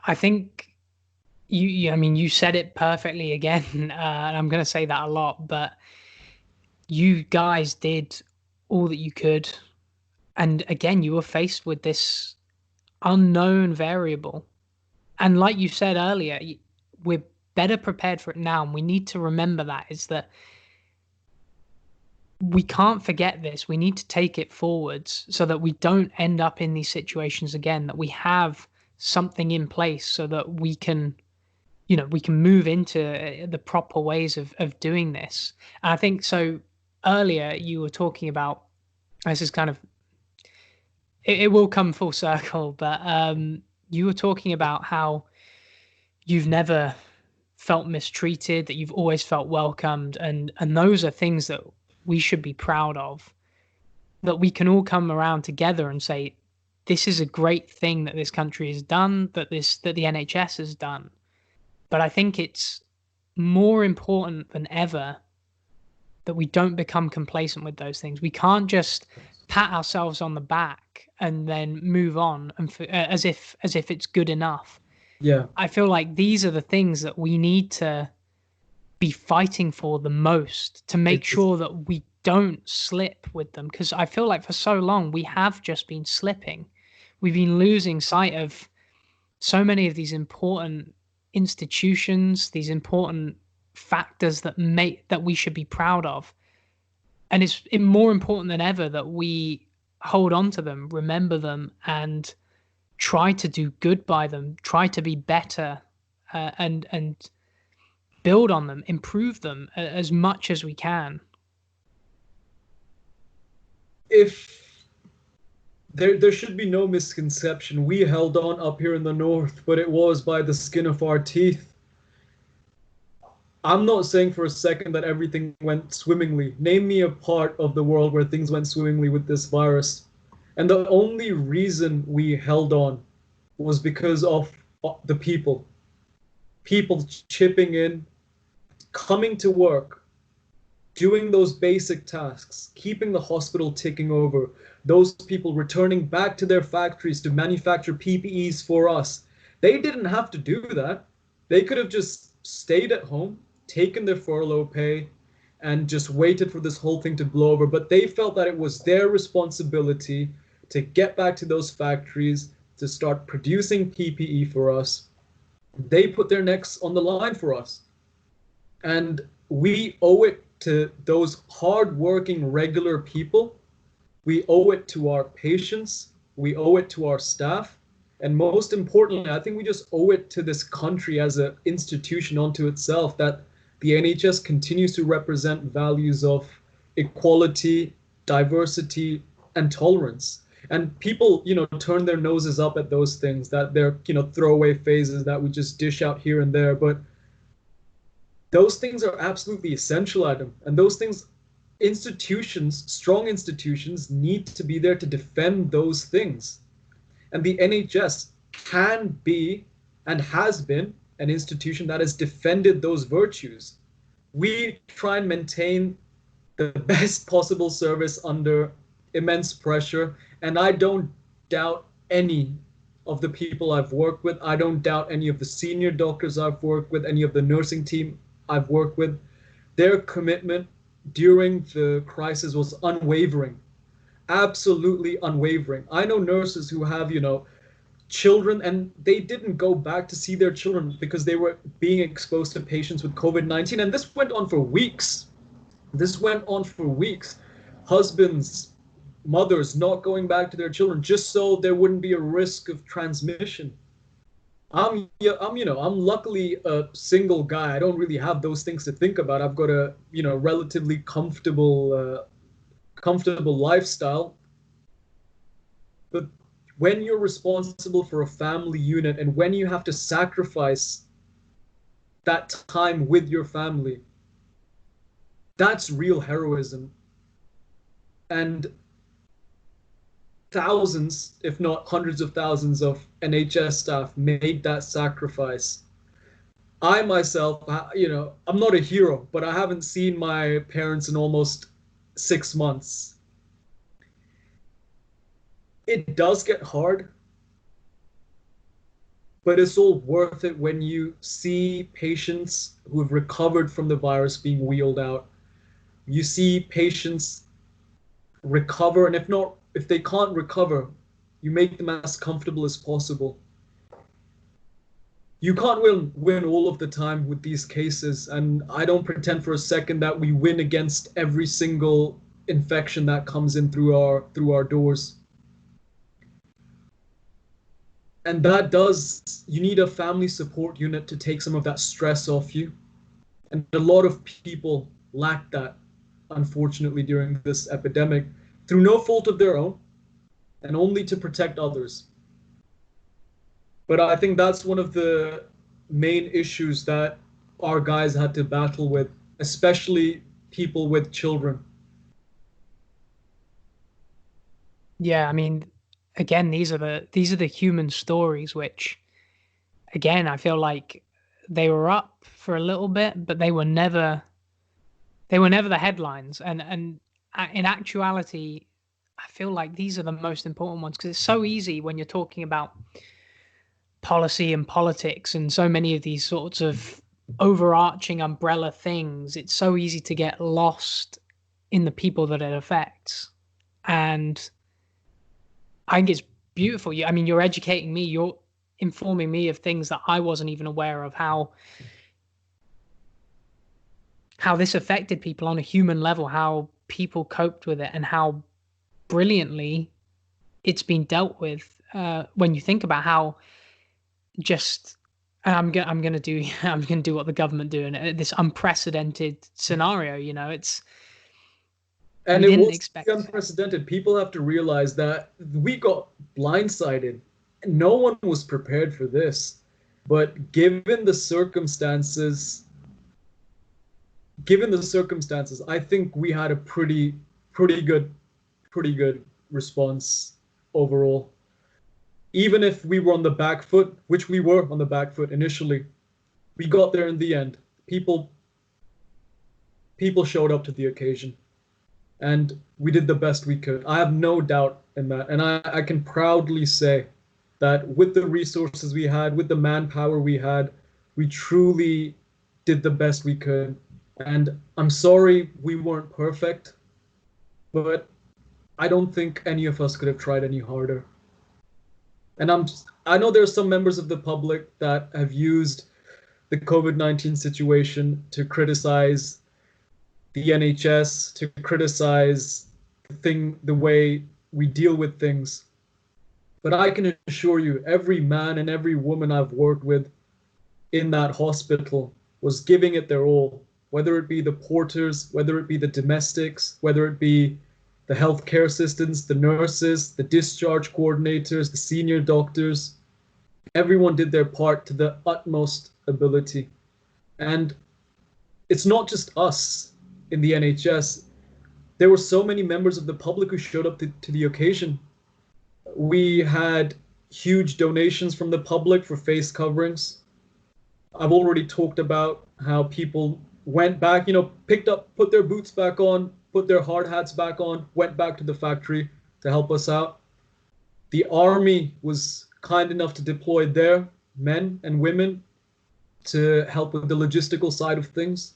I think you said it perfectly again, and I'm going to say that a lot, but you guys did all that you could. And again, you were faced with this unknown variable. And like you said earlier, we're better prepared for it now. And we need to remember that is that we can't forget this. We need to take it forwards so that we don't end up in these situations again, that we have something in place so that we can move into the proper ways of doing this. And I think so. Earlier, you were talking about, this is kind of, it will come full circle, but you were talking about how you've never felt mistreated, that you've always felt welcomed, and those are things that we should be proud of, that we can all come around together and say, this is a great thing that this country has done, that the NHS has done. But I think it's more important than ever that we don't become complacent with those things. We can't just pat ourselves on the back and then move on and as if it's good enough. Yeah. I feel like these are the things that we need to be fighting for the most to make sure that we don't slip with them, because I feel like for so long we have just been slipping. We've been losing sight of so many of these important institutions, these important factors that we should be proud of. And it's more important than ever that we hold on to them, remember them, and try to do good by them, try to be better, and build on them, improve them as much as we can. If there should be no misconception, we held on up here in the north, but it was by the skin of our teeth. I'm not saying for a second that everything went swimmingly. Name me a part of the world where things went swimmingly with this virus. And the only reason we held on was because of the people. People chipping in, coming to work, doing those basic tasks, keeping the hospital ticking over, those people returning back to their factories to manufacture PPEs for us. They didn't have to do that. They could have just stayed at home, taken their furlough pay, and just waited for this whole thing to blow over. But they felt that it was their responsibility to get back to those factories, to start producing PPE for us. They put their necks on the line for us. And we owe it to those hardworking, regular people. We owe it to our patients. We owe it to our staff. And most importantly, I think we just owe it to this country as an institution unto itself, that the NHS continues to represent values of equality, diversity, and tolerance. And people, turn their noses up at those things, that they're, throwaway phases that we just dish out here and there. But those things are absolutely essential, Adam. And those things, institutions, strong institutions, need to be there to defend those things. And the NHS can be and has been an institution that has defended those virtues. We try and maintain the best possible service under immense pressure. And I don't doubt any of the people I've worked with. I don't doubt any of the senior doctors I've worked with, any of the nursing team I've worked with. Their commitment during the crisis was unwavering, absolutely unwavering. I know nurses who have, children, and they didn't go back to see their children because they were being exposed to patients with COVID-19. And this went on for weeks. Husbands, mothers not going back to their children just so there wouldn't be a risk of transmission. I'm luckily a single guy. I don't really have those things to think about. I've got a, relatively comfortable lifestyle. But when you're responsible for a family unit, and when you have to sacrifice that time with your family, that's real heroism. And thousands, if not hundreds of thousands of NHS staff made that sacrifice. I myself, I'm not a hero, but I haven't seen my parents in almost 6 months. It does get hard, but it's all worth it when you see patients who have recovered from the virus being wheeled out. You see patients recover, and if they can't recover, you make them as comfortable as possible. You can't win all of the time with these cases, and I don't pretend for a second that we win against every single infection that comes in through our doors. And you need a family support unit to take some of that stress off you. And a lot of people lack that, unfortunately, during this epidemic, through no fault of their own, and only to protect others. But I think that's one of the main issues that our guys had to battle with, especially people with children. Yeah, I mean, again, these are the human stories, which, again, I feel like they were up for a little bit, but they were never the headlines. And in actuality, I feel like these are the most important ones, because it's so easy when you're talking about policy and politics and so many of these sorts of overarching umbrella things. It's so easy to get lost in the people that it affects. And I think it's beautiful. I mean, you're educating me, you're informing me of things that I wasn't even aware of, how this affected people on a human level, how people coped with it, and how brilliantly it's been dealt with. When you think about how I'm gonna do what the government do in this unprecedented scenario. And it was unprecedented. People have to realize that we got blindsided. No one was prepared for this. But given the circumstances, I think we had a pretty good response overall. Even if we were on the back foot, which we were on the back foot initially, we got there in the end. People showed up to the occasion. And we did the best we could. I have no doubt in that. And I can proudly say that with the resources we had, with the manpower we had, we truly did the best we could. And I'm sorry we weren't perfect, but I don't think any of us could have tried any harder. And I know there are some members of the public that have used the COVID-19 situation to criticize the NHS, to criticize the way we deal with things. But I can assure you, every man and every woman I've worked with in that hospital was giving it their all, whether it be the porters, whether it be the domestics, whether it be the healthcare assistants, the nurses, the discharge coordinators, the senior doctors. Everyone did their part to the utmost ability. And it's not just us in the NHS. There were so many members of the public who showed up to the occasion. We had huge donations from the public for face coverings. I've already talked about how people went back, picked up, put their boots back on, put their hard hats back on, went back to the factory to help us out. The army was kind enough to deploy their men and women to help with the logistical side of things.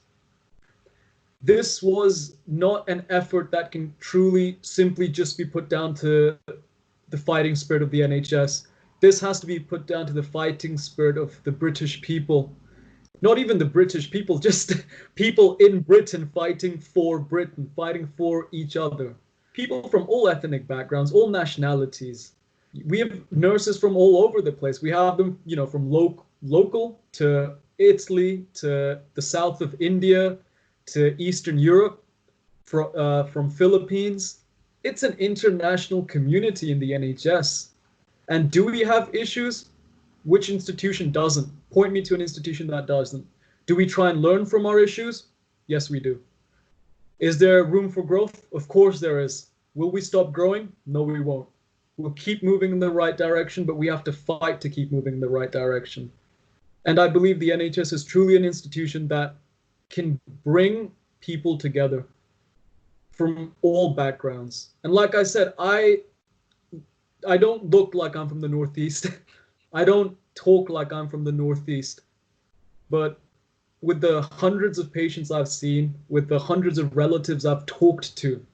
This was not an effort that can truly simply just be put down to the fighting spirit of the NHS. This has to be put down to the fighting spirit of the British people. Not even the British people, just people in Britain fighting for Britain, fighting for each other. People from all ethnic backgrounds, all nationalities. We have nurses from all over the place. We have them, from local to Italy, to the south of India, to Eastern Europe, from Philippines. It's an international community in the NHS. And do we have issues? Which institution doesn't? Point me to an institution that doesn't. Do we try and learn from our issues? Yes, we do. Is there room for growth? Of course there is. Will we stop growing? No, we won't. We'll keep moving in the right direction, but we have to fight to keep moving in the right direction. And I believe the NHS is truly an institution that can bring people together from all backgrounds. And like I said, I don't look like I'm from the Northeast. I don't talk like I'm from the Northeast. But with the hundreds of patients I've seen, with the hundreds of relatives I've talked to,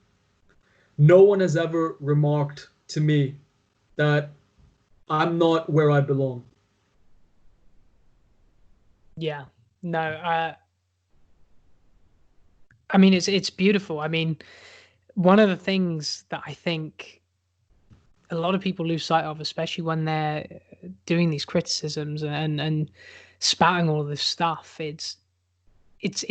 no one has ever remarked to me that I'm not where I belong. Yeah, no, I mean, it's beautiful. I mean, one of the things that I think a lot of people lose sight of, especially when they're doing these criticisms and spouting all of this stuff, it's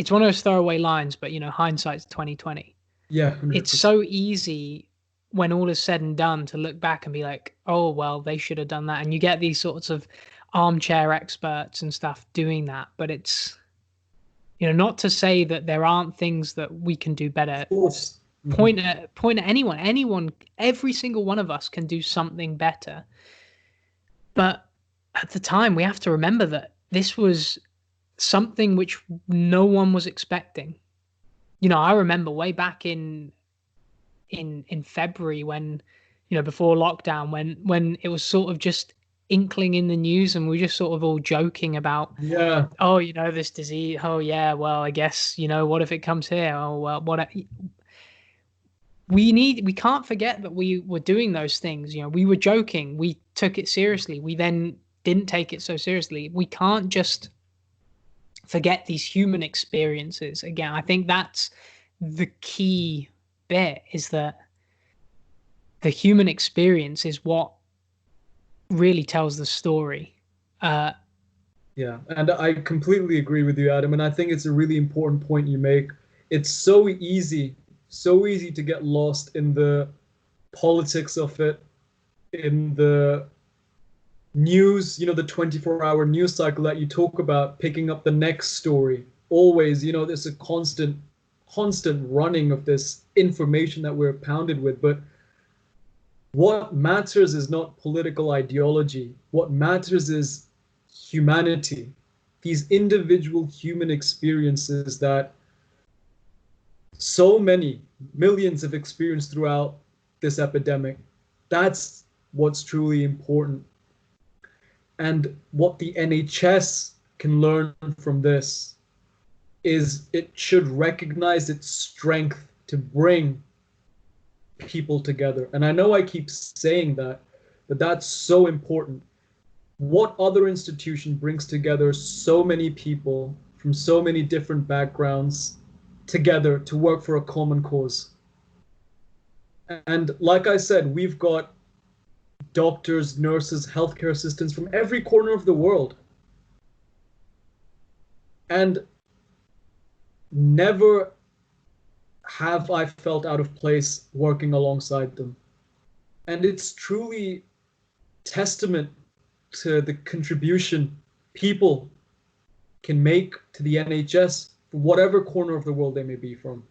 one of those throwaway lines, but hindsight's 2020. Yeah, 100%. It's so easy when all is said and done to look back and be like, oh well, they should have done that, and you get these sorts of armchair experts and stuff doing that. But it's not to say that there aren't things that we can do better. Of course. Point at anyone, every single one of us can do something better. But at the time, we have to remember that this was something which no one was expecting. I remember way back in February when, before lockdown, when it was sort of just inkling in the news, and we were just sort of all joking about, oh, this disease. Oh yeah, well, I guess, what if it comes here? Oh well, we can't forget that we were doing those things. We were joking. We took it seriously. We then didn't take it so seriously. We can't just forget these human experiences. Again, I think that's the key bit, is that the human experience is what really tells the story. Yeah, and I completely agree with you, Adam. And I think it's a really important point you make. It's so easy to get lost in the politics of it, in the news, the 24-hour news cycle that you talk about, picking up the next story. Always, there's a constant running of this information that we're pounded with. But what matters is not political ideology. What matters is humanity, these individual human experiences that so many millions have experienced throughout this epidemic. That's what's truly important. And what the NHS can learn from this is it should recognize its strength to bring people together. And I know I keep saying that, but that's so important. What other institution brings together so many people from so many different backgrounds together to work for a common cause? And like I said, we've got doctors, nurses, healthcare assistants from every corner of the world. And never have I felt out of place working alongside them. And it's truly testament to the contribution people can make to the NHS from whatever corner of the world they may be from.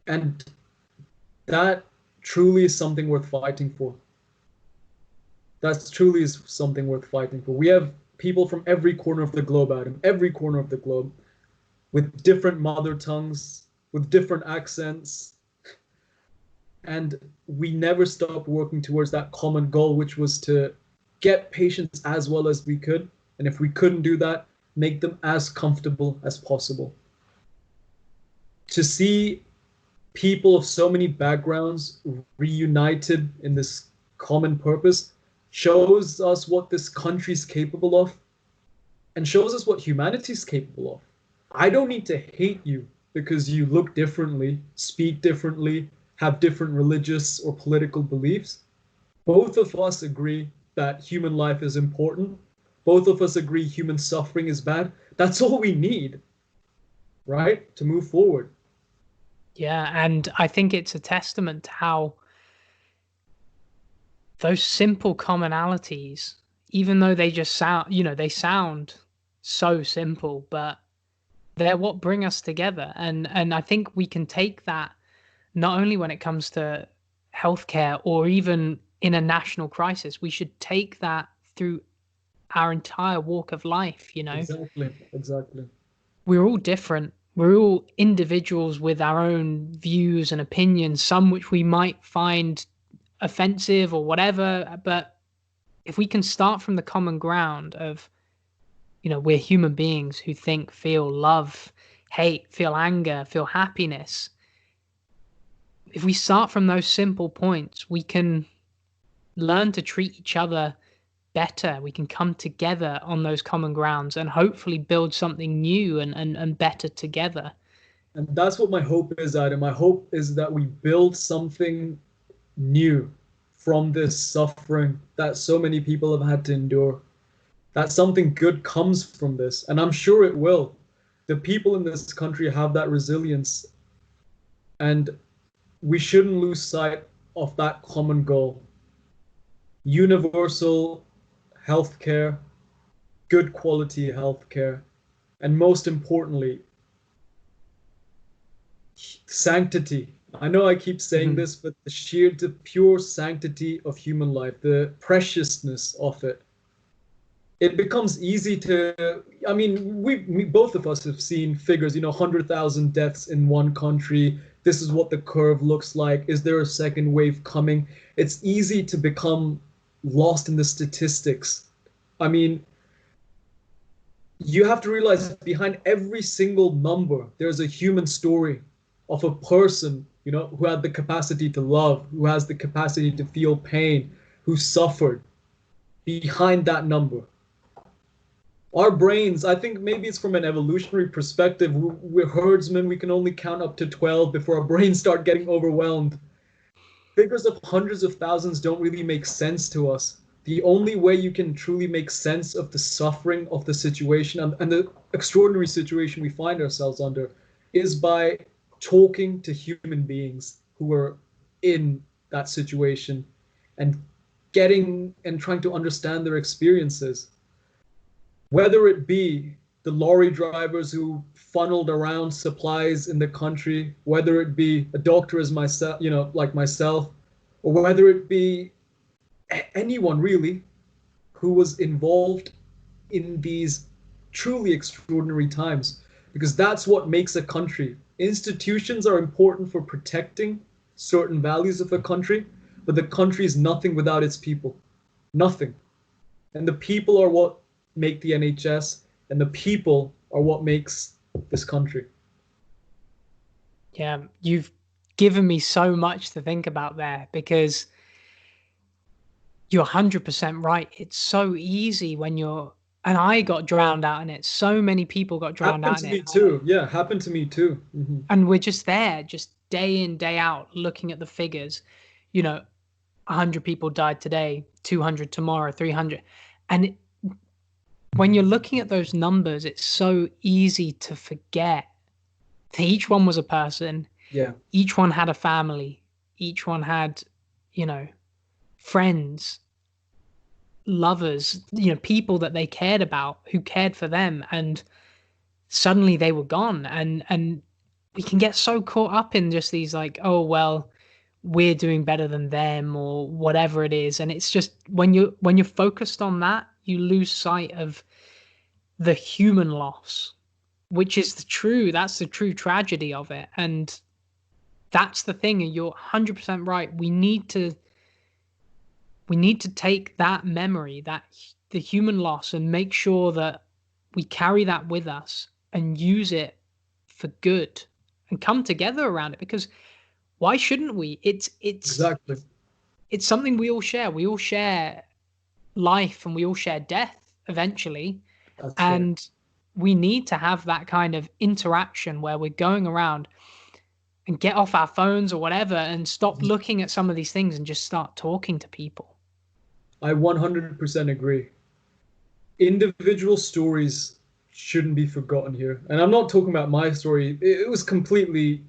And that truly is something worth fighting for. That truly is something worth fighting for. We have people from every corner of the globe, Adam, every corner of the globe, with different mother tongues, with different accents. And we never stopped working towards that common goal, which was to get patients as well as we could. And if we couldn't do that, make them as comfortable as possible. To see people of so many backgrounds reunited in this common purpose shows us what this country is capable of and shows us what humanity is capable of. I don't need to hate you because you look differently, speak differently, have different religious or political beliefs. Both of us agree that human life is important. Both of us agree human suffering is bad. That's all we need, right? To move forward. Yeah, and I think it's a testament to how those simple commonalities, even though they just sound, they sound so simple, but they're what bring us together. And I think we can take that not only when it comes to healthcare or even in a national crisis, we should take that through our entire walk of life, Exactly. We're all different. We're all individuals with our own views and opinions, some which we might find offensive or whatever. But if we can start from the common ground of, we're human beings who think, feel love, hate, feel anger, feel happiness. If we start from those simple points, we can learn to treat each other better. We can come together on those common grounds and hopefully build something new and better together. And that's what my hope is, Adam. My hope is that we build something new from this suffering that so many people have had to endure. That something good comes from this, and I'm sure it will. The people in this country have that resilience, and we shouldn't lose sight of that common goal. Universal healthcare, good quality healthcare, and most importantly, sanctity. I know I keep saying this, but the pure sanctity of human life, the preciousness of it. It becomes easy to, I mean, we both of us have seen figures, 100,000 deaths in one country. This is what the curve looks like. Is there a second wave coming? It's easy to become lost in the statistics. I mean, you have to realize behind every single number, there's a human story of a person, who had the capacity to love, who has the capacity to feel pain, who suffered behind that number. Our brains, I think maybe it's from an evolutionary perspective, we're herdsmen, we can only count up to 12 before our brains start getting overwhelmed. Figures of hundreds of thousands don't really make sense to us. The only way you can truly make sense of the suffering of the situation and the extraordinary situation we find ourselves under is by talking to human beings who are in that situation and getting and trying to understand their experiences. Whether it be the lorry drivers who funneled around supplies in the country, whether it be a doctor as myself, like myself, or whether it be anyone really who was involved in these truly extraordinary times, because that's what makes a country. Institutions are important for protecting certain values of a country, but the country is nothing without its people. Nothing. And the people are what make the NHS, and the people are what makes this country. Yeah, you've given me so much to think about there, because you're 100% right. It's so easy when and I got drowned out in it. So many people got drowned Happened out in to it. me too. Yeah, happened to me too. And we're just there, just day in, day out, looking at the figures. 100 people died today, 200 tomorrow, 300. And when you're looking at those numbers, it's so easy to forget that each one was a person. Yeah. Each one had a family. Each one had, friends, lovers, people that they cared about, who cared for them. And suddenly they were gone. And we can get so caught up in just these, like, oh, well, we're doing better than them, or whatever it is. And it's just, when you're focused on that, you lose sight of the human loss, which is that's the true tragedy of it. And that's the thing. And you're 100% right. We need to take that memory, that the human loss, and make sure that we carry that with us and use it for good and come together around it. Because why shouldn't we? Exactly. It's something we all share. We all share life, and we all share death eventually. That's right. And we need to have that kind of interaction where we're going around and get off our phones or whatever and stop looking at some of these things and just start talking to people. I 100% agree. Individual stories shouldn't be forgotten here. And I'm not talking about my story. It was completely,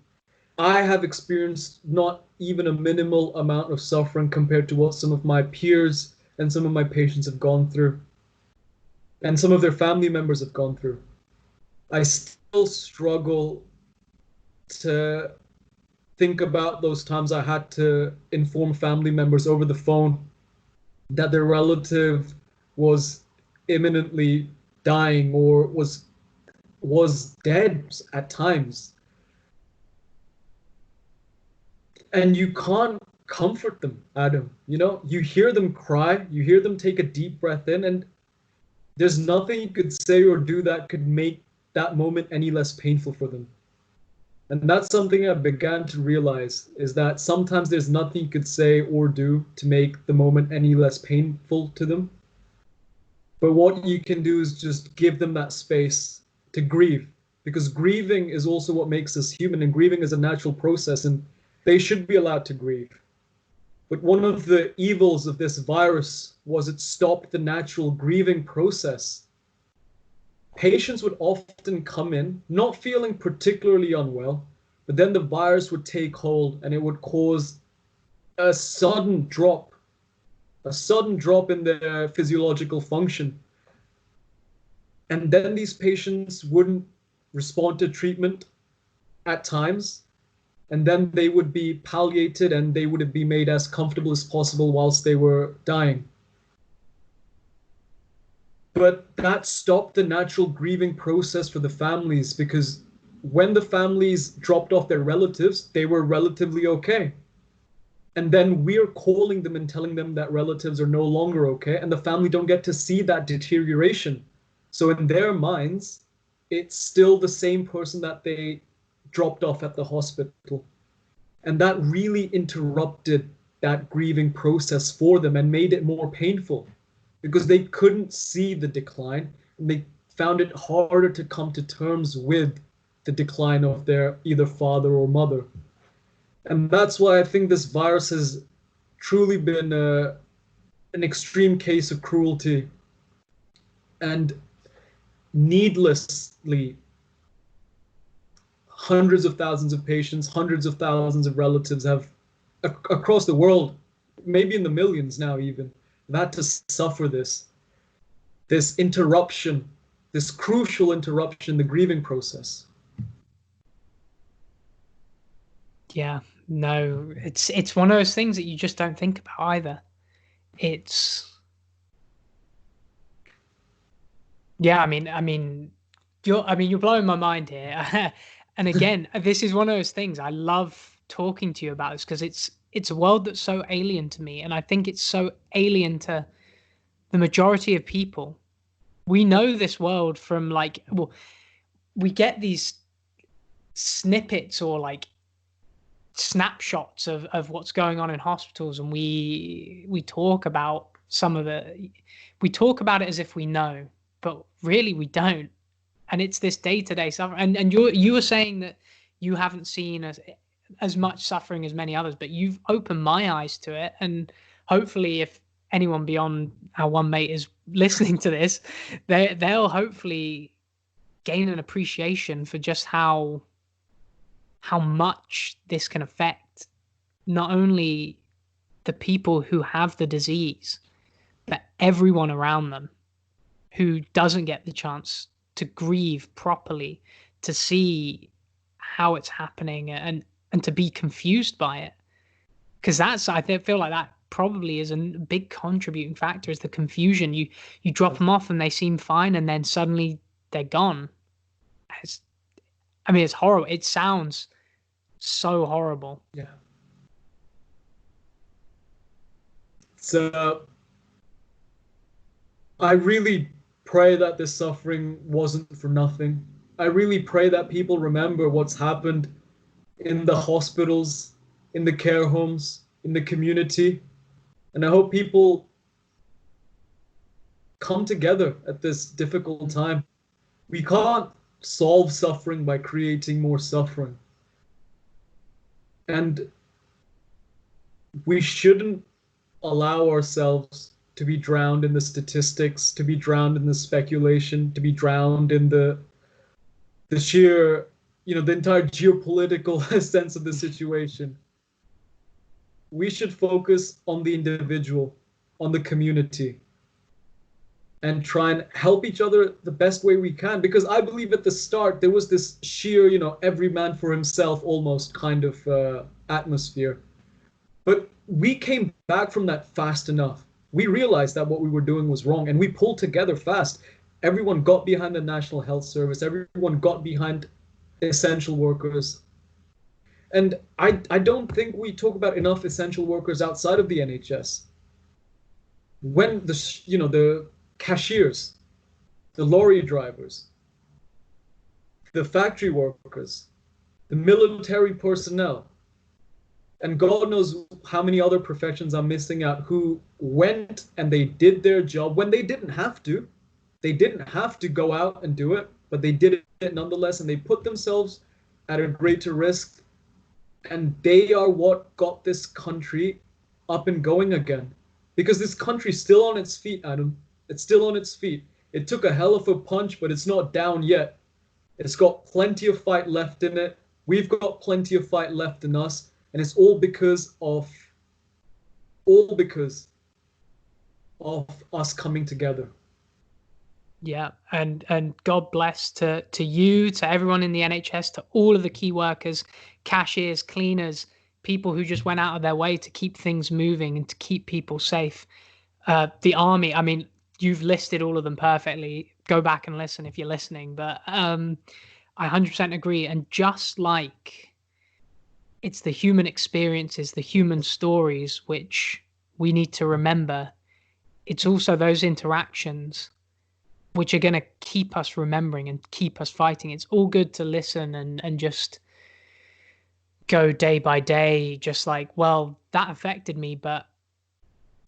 I have experienced not even a minimal amount of suffering compared to what some of my peers and some of my patients have gone through, and some of their family members have gone through. I still struggle to think about those times I had to inform family members over the phone that their relative was imminently dying or was dead at times. And you can't comfort them, Adam. You hear them cry, you hear them take a deep breath in, and there's nothing you could say or do that could make that moment any less painful for them. And that's something I began to realize, is that sometimes there's nothing you could say or do to make the moment any less painful to them. But what you can do is just give them that space to grieve, because grieving is also what makes us human, and grieving is a natural process, and they should be allowed to grieve. But one of the evils of this virus was it stopped the natural grieving process. Patients would often come in not feeling particularly unwell, but then the virus would take hold and it would cause a sudden drop in their physiological function. And then these patients wouldn't respond to treatment at times, and then they would be palliated and they would be made as comfortable as possible whilst they were dying. But that stopped the natural grieving process for the families, because when the families dropped off their relatives, they were relatively okay. And then we're calling them and telling them that relatives are no longer okay, and the family don't get to see that deterioration. So in their minds, it's still the same person that they dropped off at the hospital. And that really interrupted that grieving process for them and made it more painful, because they couldn't see the decline, and they found it harder to come to terms with the decline of their either father or mother. And that's why I think this virus has truly been an extreme case of cruelty, and needlessly, hundreds of thousands of patients, hundreds of thousands of relatives have, across the world, maybe in the millions now even, have had to suffer this interruption, this crucial interruption in the grieving process. Yeah, no, it's one of those things that you just don't think about either. It's Yeah, you're blowing my mind here. And again, this is one of those things I love talking to you about this, because it's a world that's so alien to me, and I think it's so alien to the majority of people. We know this world from, like, well, we get these snippets or like snapshots of what's going on in hospitals, and we talk about we talk about it as if we know, but really we don't. And it's this day-to-day suffering. And you were saying that you haven't seen as much suffering as many others, but you've opened my eyes to it. And hopefully, if anyone beyond our one mate is listening to this, they'll hopefully gain an appreciation for just how much this can affect not only the people who have the disease, but everyone around them who doesn't get the chance to grieve properly, to see how it's happening, and to be confused by it. Because I feel like that probably is a big contributing factor, is the confusion. You drop them off and they seem fine, and then suddenly they're gone. It's horrible. It sounds so horrible. Yeah. So I really pray that this suffering wasn't for nothing. I really pray that people remember what's happened in the hospitals, in the care homes, in the community. And I hope people come together at this difficult time. We can't solve suffering by creating more suffering. And we shouldn't allow ourselves to be drowned in the statistics, to be drowned in the speculation, to be drowned in the sheer, the entire geopolitical sense of the situation. We should focus on the individual, on the community, and try and help each other the best way we can. Because I believe at the start there was this sheer, every man for himself almost kind of atmosphere. But we came back from that fast enough. We realized that what we were doing was wrong, and we pulled together fast. Everyone got behind the National Health Service. Everyone got behind essential workers. And I don't think we talk about enough essential workers outside of the NHS. When the cashiers, the lorry drivers, the factory workers, the military personnel, and God knows how many other professions I'm missing out, who went and they did their job when they didn't have to. They didn't have to go out and do it, but they did it nonetheless, and they put themselves at a greater risk. And they are what got this country up and going again. Because this country's still on its feet, Adam. It's still on its feet. It took a hell of a punch, but it's not down yet. It's got plenty of fight left in it. We've got plenty of fight left in us. And it's all because of us coming together. Yeah, and God bless to you, to everyone in the NHS, to all of the key workers, cashiers, cleaners, people who just went out of their way to keep things moving and to keep people safe. The army, you've listed all of them perfectly. Go back and listen if you're listening. But I 100% agree. And just like it's the human experiences, the human stories, which we need to remember, it's also those interactions which are going to keep us remembering and keep us fighting. It's all good to listen and just go day by day, just like, well, that affected me, but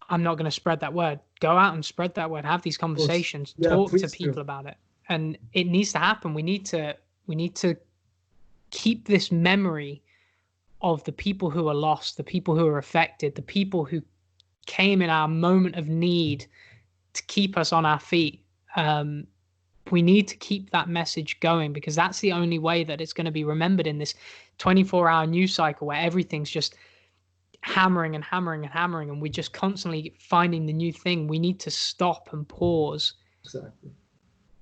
I'm not going to spread that word. Go out and spread that word. Have these conversations. Yeah, talk to people do. about it. And it needs to happen. We need to keep this memory of the people who are lost, the people who are affected, the people who came in our moment of need to keep us on our feet. We need to keep that message going, because that's the only way that it's going to be remembered in this 24-hour news cycle where everything's just hammering and hammering and hammering, and we're just constantly finding the new thing. We need to stop and pause. Exactly.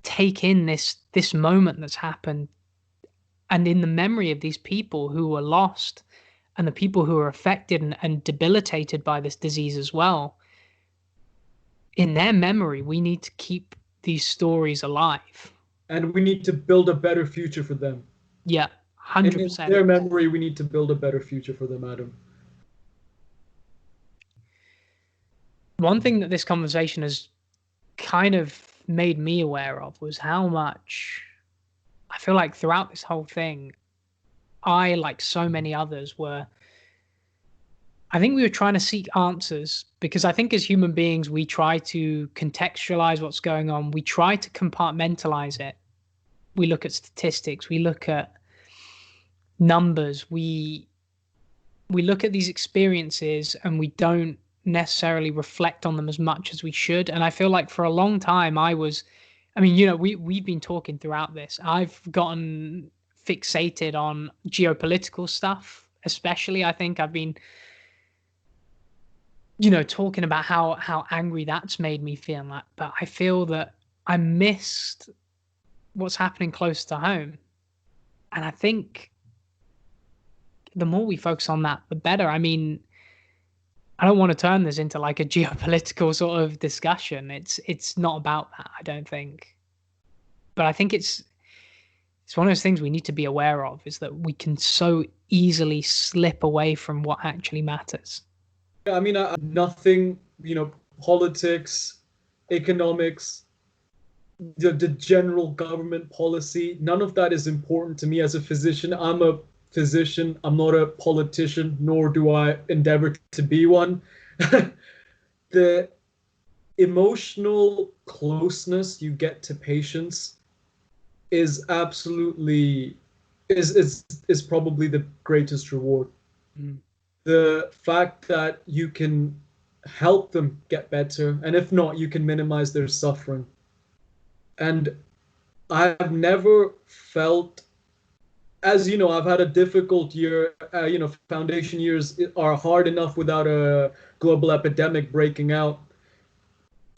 Take in this moment that's happened, and in the memory of these people who were lost and the people who are affected and debilitated by this disease as well. In their memory, we need to keep these stories alive. And we need to build a better future for them. Yeah, 100%. And in their memory, we need to build a better future for them, Adam. One thing that this conversation has kind of made me aware of was how much I feel like throughout this whole thing, I, like so many others, I think we were trying to seek answers, because I think as human beings, we try to contextualize what's going on. We try to compartmentalize it. We look at statistics, we look at numbers, we look at these experiences, and we don't necessarily reflect on them as much as we should. And I feel like for a long time we've been talking throughout this. I've gotten fixated on geopolitical stuff, especially. I think I've been, talking about how angry that's made me feel. Like, but I feel that I missed what's happening close to home. And I think the more we focus on that, the better. I mean, I don't want to turn this into like a geopolitical sort of discussion. It's not about that, I don't think. But I think it's one of those things we need to be aware of, is that we can so easily slip away from what actually matters. I mean, nothing, politics, economics, the general government policy, none of that is important to me as a physician. I'm a physician. I'm not a politician, nor do I endeavor to be one. The emotional closeness you get to patients is absolutely is probably the greatest reward. Mm. The fact that you can help them get better, and if not, you can minimize their suffering. And I've never felt, as you know, I've had a difficult year. Foundation years are hard enough without a global epidemic breaking out.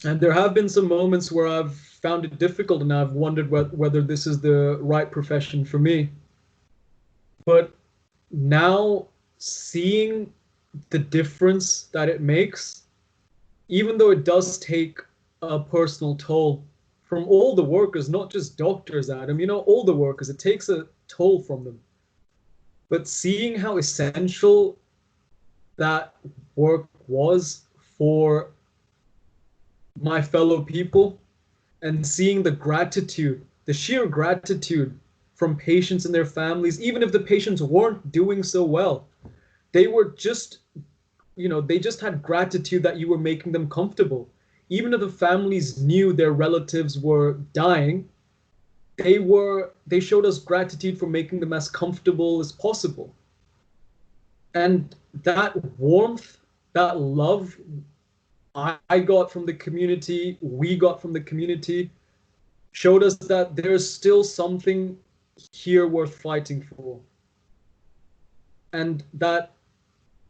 And there have been some moments where I've found it difficult, and I've wondered whether this is the right profession for me. But now, seeing the difference that it makes, even though it does take a personal toll from all the workers, not just doctors, Adam, all the workers, it takes a toll from them. But seeing how essential that work was for my fellow people, and seeing the sheer gratitude from patients and their families, even if the patients weren't doing so well, they were just, they just had gratitude that you were making them comfortable. Even if the families knew their relatives were dying, they showed us gratitude for making them as comfortable as possible. And that warmth, that love I got from the community, we got from the community, showed us that there's still something here worth fighting for. And that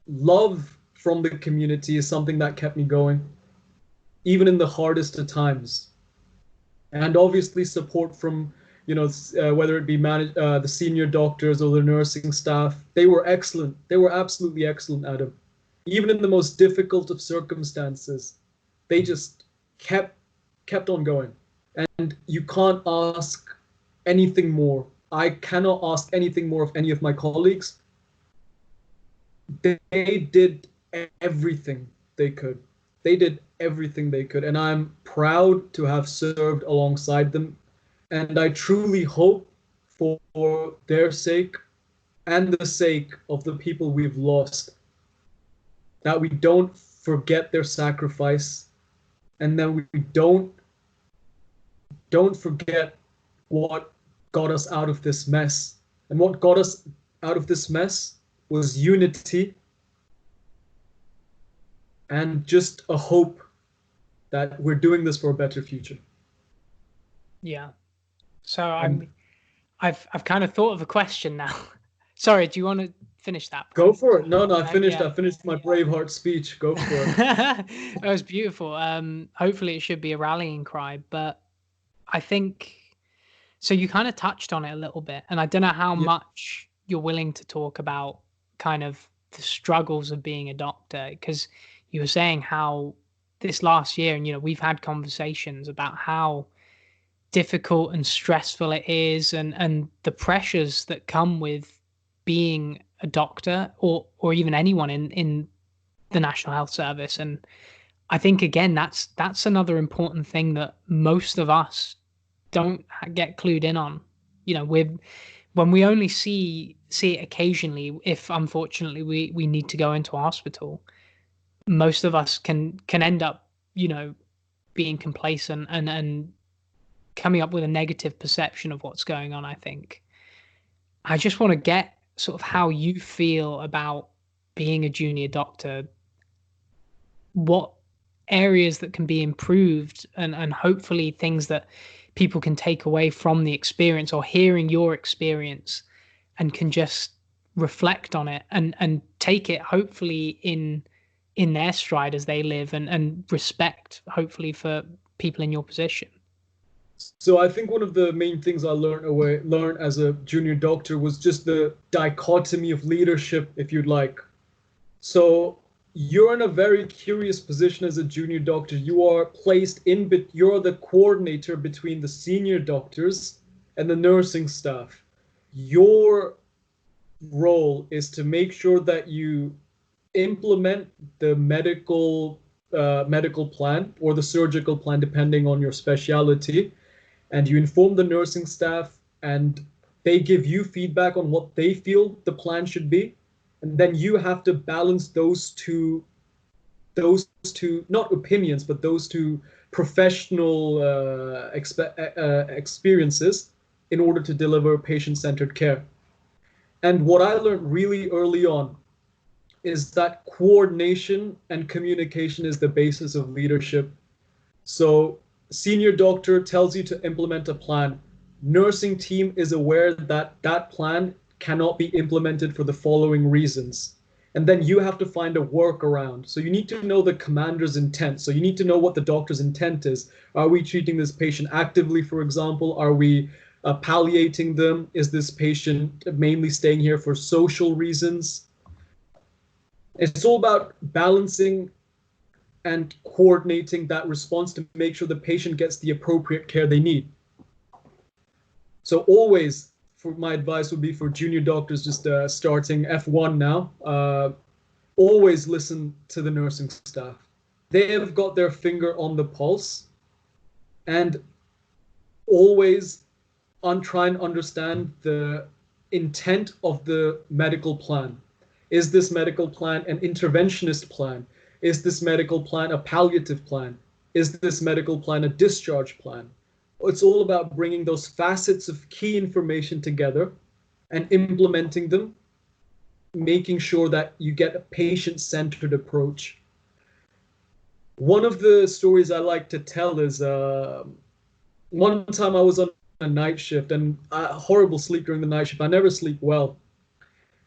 love from the community is something that kept me going, even in the hardest of times. And obviously support from, whether it be the senior doctors or the nursing staff. They were excellent. They were absolutely excellent, Adam. Even in the most difficult of circumstances, they just kept on going. And you can't ask anything more. I cannot ask anything more of any of my colleagues. They did everything they could. They did everything they could. And I'm proud to have served alongside them. And I truly hope, for their sake and the sake of the people we've lost, that we don't forget their sacrifice, and then we don't forget what got us out of this mess. And what got us out of this mess was unity and just a hope that we're doing this for a better future. Yeah. So I've kind of thought of a question now. Sorry, do you want to finish that? Go for it. No, I finished. I finished my Braveheart speech. Go for it. That was beautiful. Hopefully it should be a rallying cry, but I think so. You kind of touched on it a little bit, and I don't know how much you're willing to talk about kind of the struggles of being a doctor, because you were saying how this last year, and we've had conversations about how difficult and stressful it is, and the pressures that come with being a doctor, or even anyone in the National Health Service. And I think, again, that's another important thing that most of us don't get clued in on. you know, when we only see it occasionally, if unfortunately we need to go into hospital, most of us can end up, you know, being complacent and coming up with a negative perception of what's going on. I think I just want to get sort of how you feel about being a junior doctor, what areas that can be improved, and hopefully things that people can take away from the experience or hearing your experience and can just reflect on it and take it hopefully in their stride as they live, and respect hopefully for people in your position. So I think one of the main things I learned as a junior doctor was just the dichotomy of leadership, if you'd like. So you're in a very curious position as a junior doctor. You are placed in, you're the coordinator between the senior doctors and the nursing staff. Your role is to make sure that you implement the medical plan or the surgical plan, depending on your specialty, and you inform the nursing staff, and they give you feedback on what they feel the plan should be, and then you have to balance those two not opinions, but those two professional experiences in order to deliver patient-centered care. And what I learned really early on is that coordination and communication is the basis of leadership. So senior doctor tells you to implement a plan. Nursing team is aware that that plan cannot be implemented for the following reasons. And then you have to find a workaround. So you need to know the commander's intent. So you need to know what the doctor's intent is. Are we treating this patient actively, for example? Are we palliating them? Is this patient mainly staying here for social reasons? It's all about balancing and coordinating that response to make sure the patient gets the appropriate care they need. So always, for my advice would be for junior doctors just starting F1 now, always listen to the nursing staff. They have got their finger on the pulse, and always try and understand the intent of the medical plan. Is this medical plan an interventionist plan? Is this medical plan a palliative plan? Is this medical plan a discharge plan? It's all about bringing those facets of key information together and implementing them, making sure that you get a patient-centered approach. One of the stories I like to tell is one time I was on a night shift, and horrible sleep during the night shift. I never sleep well.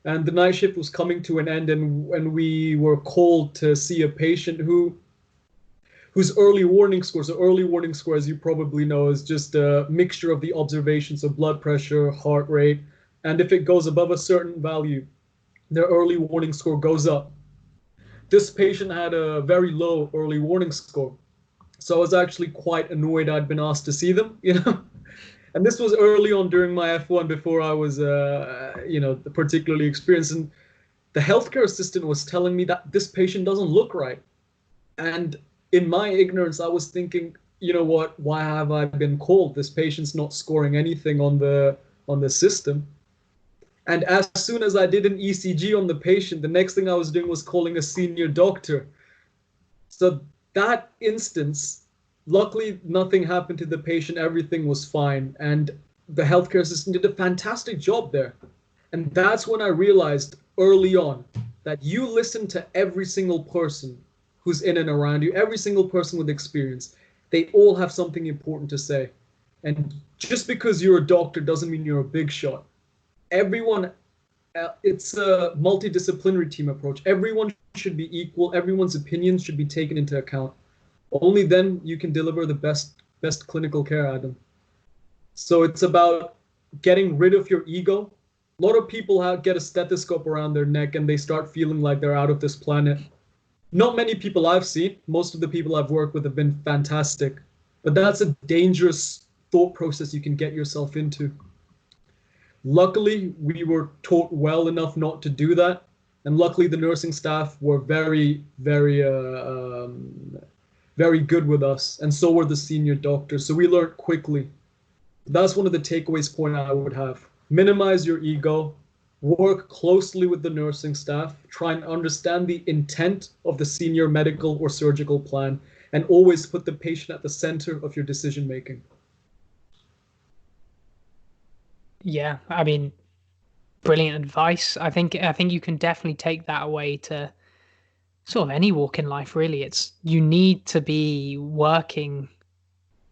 And the night shift was coming to an end, and we were called to see a patient whose early warning score, so early warning score, as you probably know, is just a mixture of the observations of blood pressure, heart rate, and if it goes above a certain value, their early warning score goes up. This patient had a very low early warning score, so I was actually quite annoyed I'd been asked to see them, And this was early on during my F1 before I was, particularly experienced. And the healthcare assistant was telling me that this patient doesn't look right. And in my ignorance, I was thinking, you know what, why have I been called? This patient's not scoring anything on the system. And as soon as I did an ECG on the patient, the next thing I was doing was calling a senior doctor. So that instance, luckily, nothing happened to the patient. Everything was fine. And the healthcare assistant did a fantastic job there. And that's when I realized early on that you listen to every single person who's in and around you, every single person with experience. They all have something important to say. And just because you're a doctor doesn't mean you're a big shot. Everyone, it's a multidisciplinary team approach. Everyone should be equal. Everyone's opinions should be taken into account. Only then you can deliver the best clinical care, Adam. So it's about getting rid of your ego. A lot of people get a stethoscope around their neck and they start feeling like they're out of this planet. Not many people I've seen. Most of the people I've worked with have been fantastic. But that's a dangerous thought process you can get yourself into. Luckily, we were taught well enough not to do that. And luckily, the nursing staff were very, very very good with us, and so were the senior doctors. So we learned quickly. That's one of the takeaways point I would have. Minimize your ego, work closely with the nursing staff, try and understand the intent of the senior medical or surgical plan, and always put the patient at the center of your decision making. Yeah, I mean, brilliant advice. I think you can definitely take that away to sort of any walk in life, really. It's you need to be working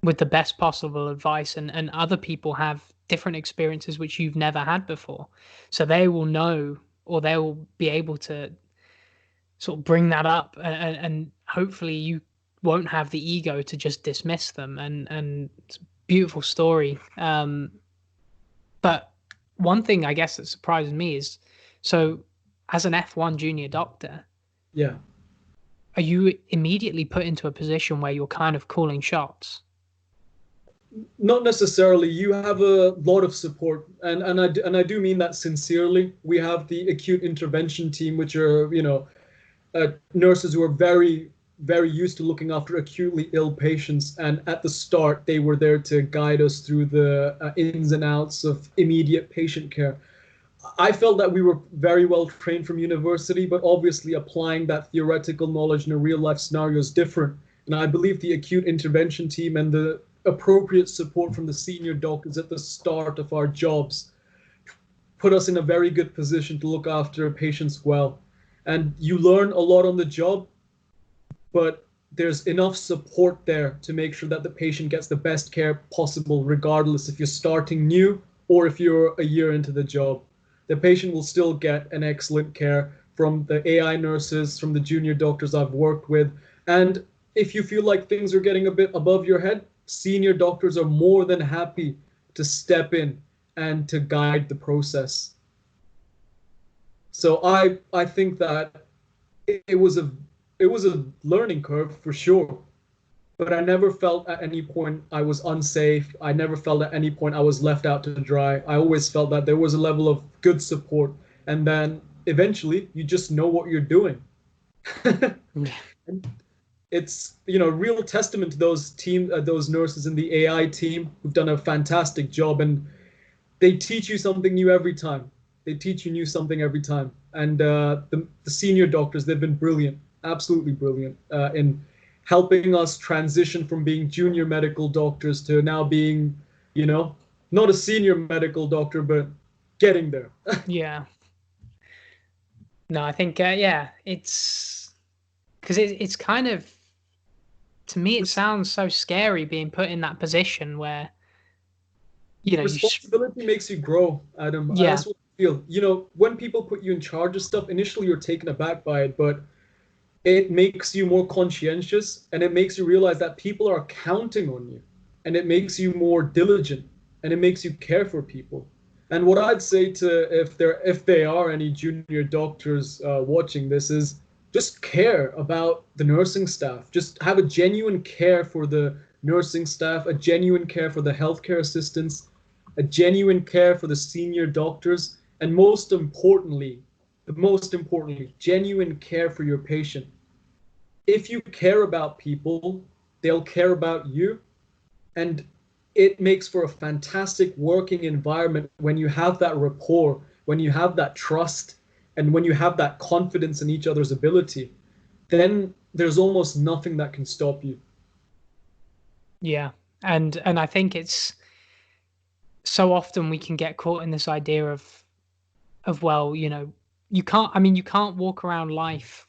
with the best possible advice, and other people have different experiences which you've never had before. So they will know, or they will be able to sort of bring that up, and hopefully you won't have the ego to just dismiss them. And it's a beautiful story. But one thing I guess that surprises me is, so as an F1 junior doctor, Yeah. are you immediately put into a position where you're kind of calling shots? Not necessarily. You have a lot of support, and I do mean that sincerely. We have the acute intervention team, which are nurses who are very used to looking after acutely ill patients. And at the start, they were there to guide us through the ins and outs of immediate patient care. I felt that we were very well trained from university, but obviously applying that theoretical knowledge in a real life scenario is different. And I believe the acute intervention team and the appropriate support from the senior doctors at the start of our jobs put us in a very good position to look after patients well. And you learn a lot on the job, but there's enough support there to make sure that the patient gets the best care possible, regardless if you're starting new or if you're a year into the job. The patient will still get an excellent care from the AI nurses, from the junior doctors I've worked with. And if you feel like things are getting a bit above your head, senior doctors are more than happy to step in and to guide the process. So I think that it was a learning curve for sure, but I never felt at any point I was unsafe. I never felt at any point I was left out to dry. I always felt that there was a level of good support, and then eventually you just know what you're doing. And it's real testament to those nurses in the AI team who've done a fantastic job, and they teach you something new every time. They teach you new something every time. And the senior doctors, they've been brilliant, absolutely brilliant in helping us transition from being junior medical doctors to now being, not a senior medical doctor, but getting there. Yeah. No, I think yeah, it's because it's kind of, to me it sounds so scary being put in that position where you Responsibility makes you grow, Adam. yeah, That's what I feel. When people put you in charge of stuff, initially you're taken aback by it, but it makes you more conscientious, and it makes you realize that people are counting on you, and it makes you more diligent, and it makes you care for people. And what I'd say to if they are any junior doctors watching this is just care about the nursing staff. Just have a genuine care for the nursing staff, a genuine care for the healthcare assistants, a genuine care for the senior doctors, and most importantly, genuine care for your patient. If you care about people, they'll care about you. And it makes for a fantastic working environment when you have that rapport, when you have that trust, and when you have that confidence in each other's ability. Then there's almost nothing that can stop you. yeah, and I think it's so often we can get caught in this idea of well, you can't walk around life,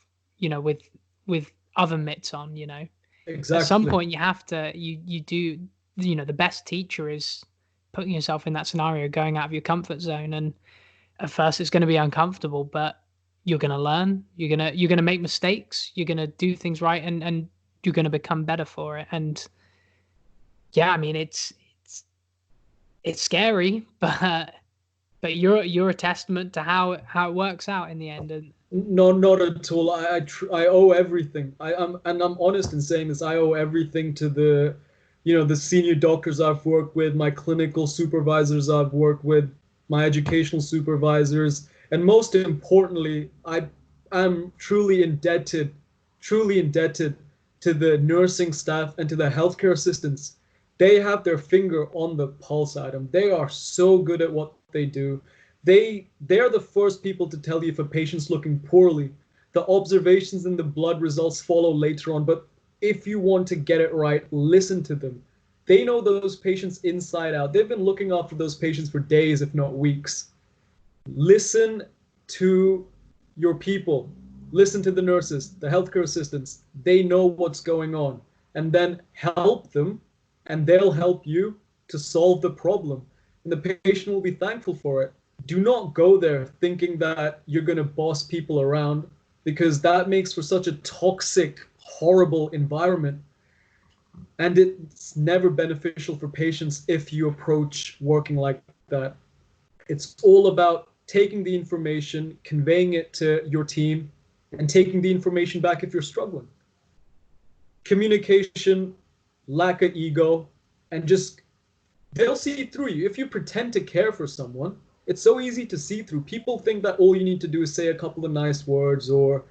with oven mitts on. At some Exactly. point you have to, you do, the best teacher is putting yourself in that scenario, going out of your comfort zone. And at first it's going to be uncomfortable, but you're going to learn, you're going to make mistakes, you're going to do things right, and you're going to become better for it. And yeah, I mean, it's scary, but you're a testament to how it works out in the end. And No, not at all. I owe everything. I'm honest in saying this. I owe everything to the senior doctors I've worked with, my clinical supervisors I've worked with, my educational supervisors, and most importantly, I'm truly indebted to the nursing staff and to the healthcare assistants. They have their finger on the pulse, Adam. They are so good at what they do. They're the first people to tell you if a patient's looking poorly. The observations and the blood results follow later on, but if you want to get it right, listen to them. They know those patients inside out. They've been looking after those patients for days, if not weeks. Listen to your people. Listen to the nurses, the healthcare assistants. They know what's going on. And then help them, and they'll help you to solve the problem. And the patient will be thankful for it. Do not go there thinking that you're going to boss people around, because that makes for such a toxic, horrible environment. And it's never beneficial for patients if you approach working like that. It's all about taking the information, conveying it to your team, and taking the information back if you're struggling. Communication, lack of ego, and just they'll see through you. If you pretend to care for someone, it's so easy to see through. People think that all you need to do is say a couple of nice words or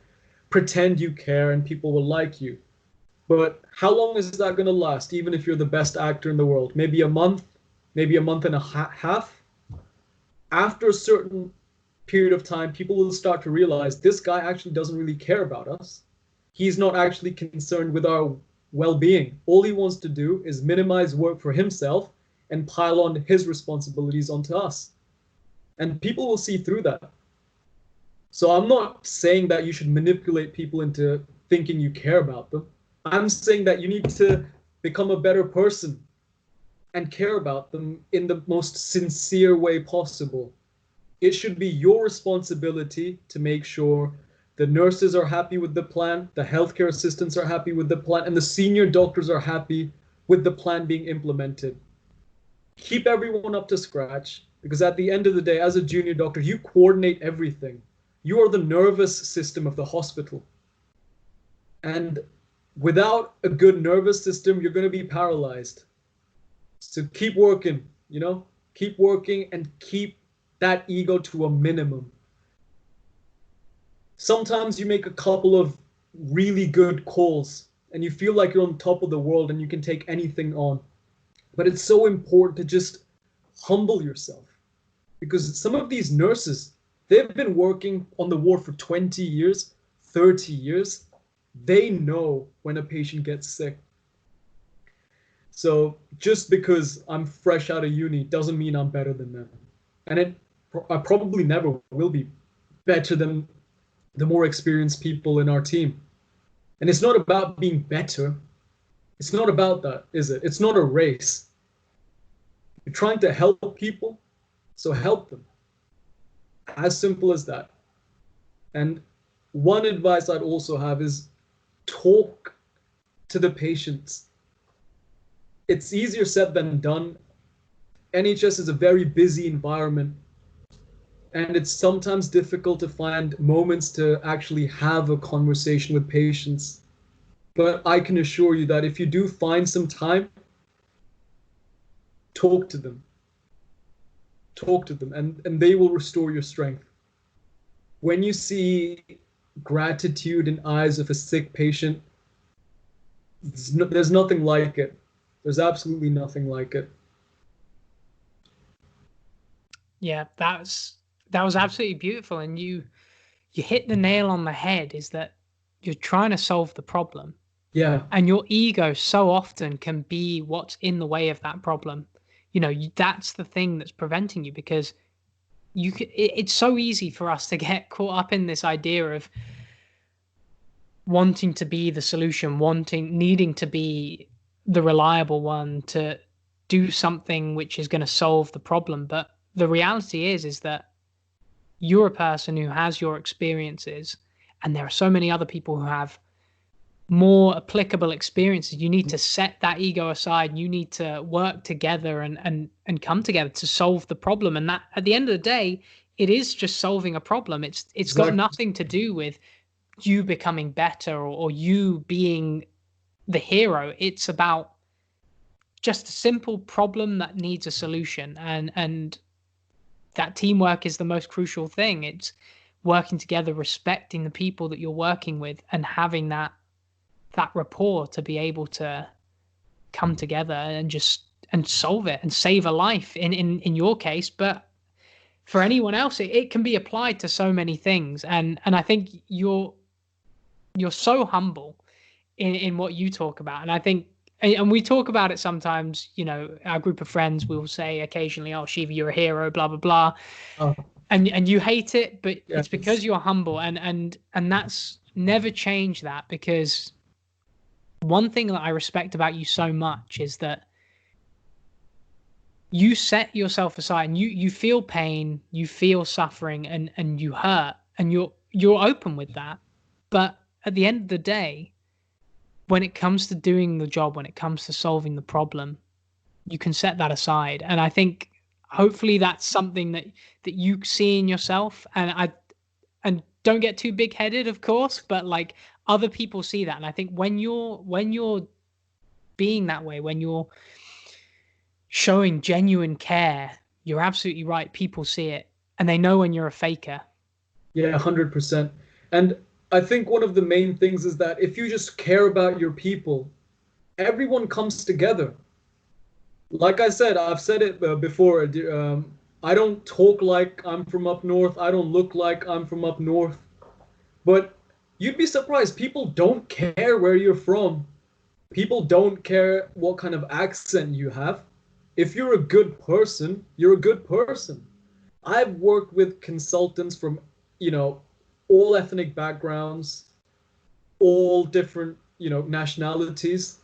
pretend you care and people will like you. But how long is that going to last, even if you're the best actor in the world? Maybe a month, maybe a month and a half. After a certain period of time, people will start to realize this guy actually doesn't really care about us. He's not actually concerned with our well-being. All he wants to do is minimize work for himself and pile on his responsibilities onto us. And people will see through that. So I'm not saying that you should manipulate people into thinking you care about them. I'm saying that you need to become a better person and care about them in the most sincere way possible. It should be your responsibility to make sure the nurses are happy with the plan, the healthcare assistants are happy with the plan, and the senior doctors are happy with the plan being implemented. Keep everyone up to scratch, because at the end of the day, as a junior doctor, you coordinate everything. You are the nervous system of the hospital. And without a good nervous system, you're going to be paralyzed. So keep working, keep working and keep that ego to a minimum. Sometimes you make a couple of really good calls and you feel like you're on top of the world and you can take anything on. But it's so important to just humble yourself, because some of these nurses, they've been working on the ward for 20 years, 30 years. They know when a patient gets sick. So just because I'm fresh out of uni doesn't mean I'm better than them. And I probably never will be better than the more experienced people in our team. And it's not about being better. It's not about that, is it? It's not a race. You're trying to help people, so help them. As simple as that. And one advice I'd also have is talk to the patients. It's easier said than done. NHS is a very busy environment, and it's sometimes difficult to find moments to actually have a conversation with patients. But I can assure you that if you do find some time, talk to them. Talk to them, and they will restore your strength. When you see gratitude in eyes of a sick patient, there's nothing like it. There's absolutely nothing like it. Yeah, that was absolutely beautiful, and you hit the nail on the head. Is that you're trying to solve the problem, Yeah, and your ego so often can be what's in the way of that problem. That's the thing that's preventing you, because it's so easy for us to get caught up in this idea of wanting to be the solution, needing to be the reliable one to do something which is going to solve the problem. But the reality is that you're a person who has your experiences, and there are so many other people who have more applicable experiences. You need to set that ego aside. You need to work together and come together to solve the problem. And that, at the end of the day, it is just solving a problem. It's got exactly. nothing to do with you becoming better or you being the hero. It's about just a simple problem that needs a solution, and that teamwork is the most crucial thing. It's working together, respecting the people that you're working with, and having that rapport to be able to come together and solve it and save a life in your case. But for anyone else, it can be applied to so many things. And I think you're so humble in what you talk about. And I think, and we talk about it sometimes, our group of friends will say occasionally, "Oh, Shiva, you're a hero, blah, blah, blah." Oh, And you hate it, but it's because yes. you're humble, and that's never change that, because one thing that I respect about you so much is that you set yourself aside and you feel pain, you feel suffering, and you hurt, and you're open with that. But at the end of the day, when it comes to doing the job, when it comes to solving the problem, you can set that aside. And I think hopefully that's something that you see in yourself. And don't get too big headed, of course, but like other people see that. And I think when you're being that way, when you're showing genuine care, you're absolutely right. People see it and they know when you're a faker. Yeah, 100%. And I think one of the main things is that if you just care about your people, everyone comes together. Like I said, I've said it before. I don't talk like I'm from up north. I don't look like I'm from up north. But you'd be surprised. People don't care where you're from. People don't care what kind of accent you have. If you're a good person, you're a good person. I've worked with consultants from, you know, all ethnic backgrounds, all different, nationalities,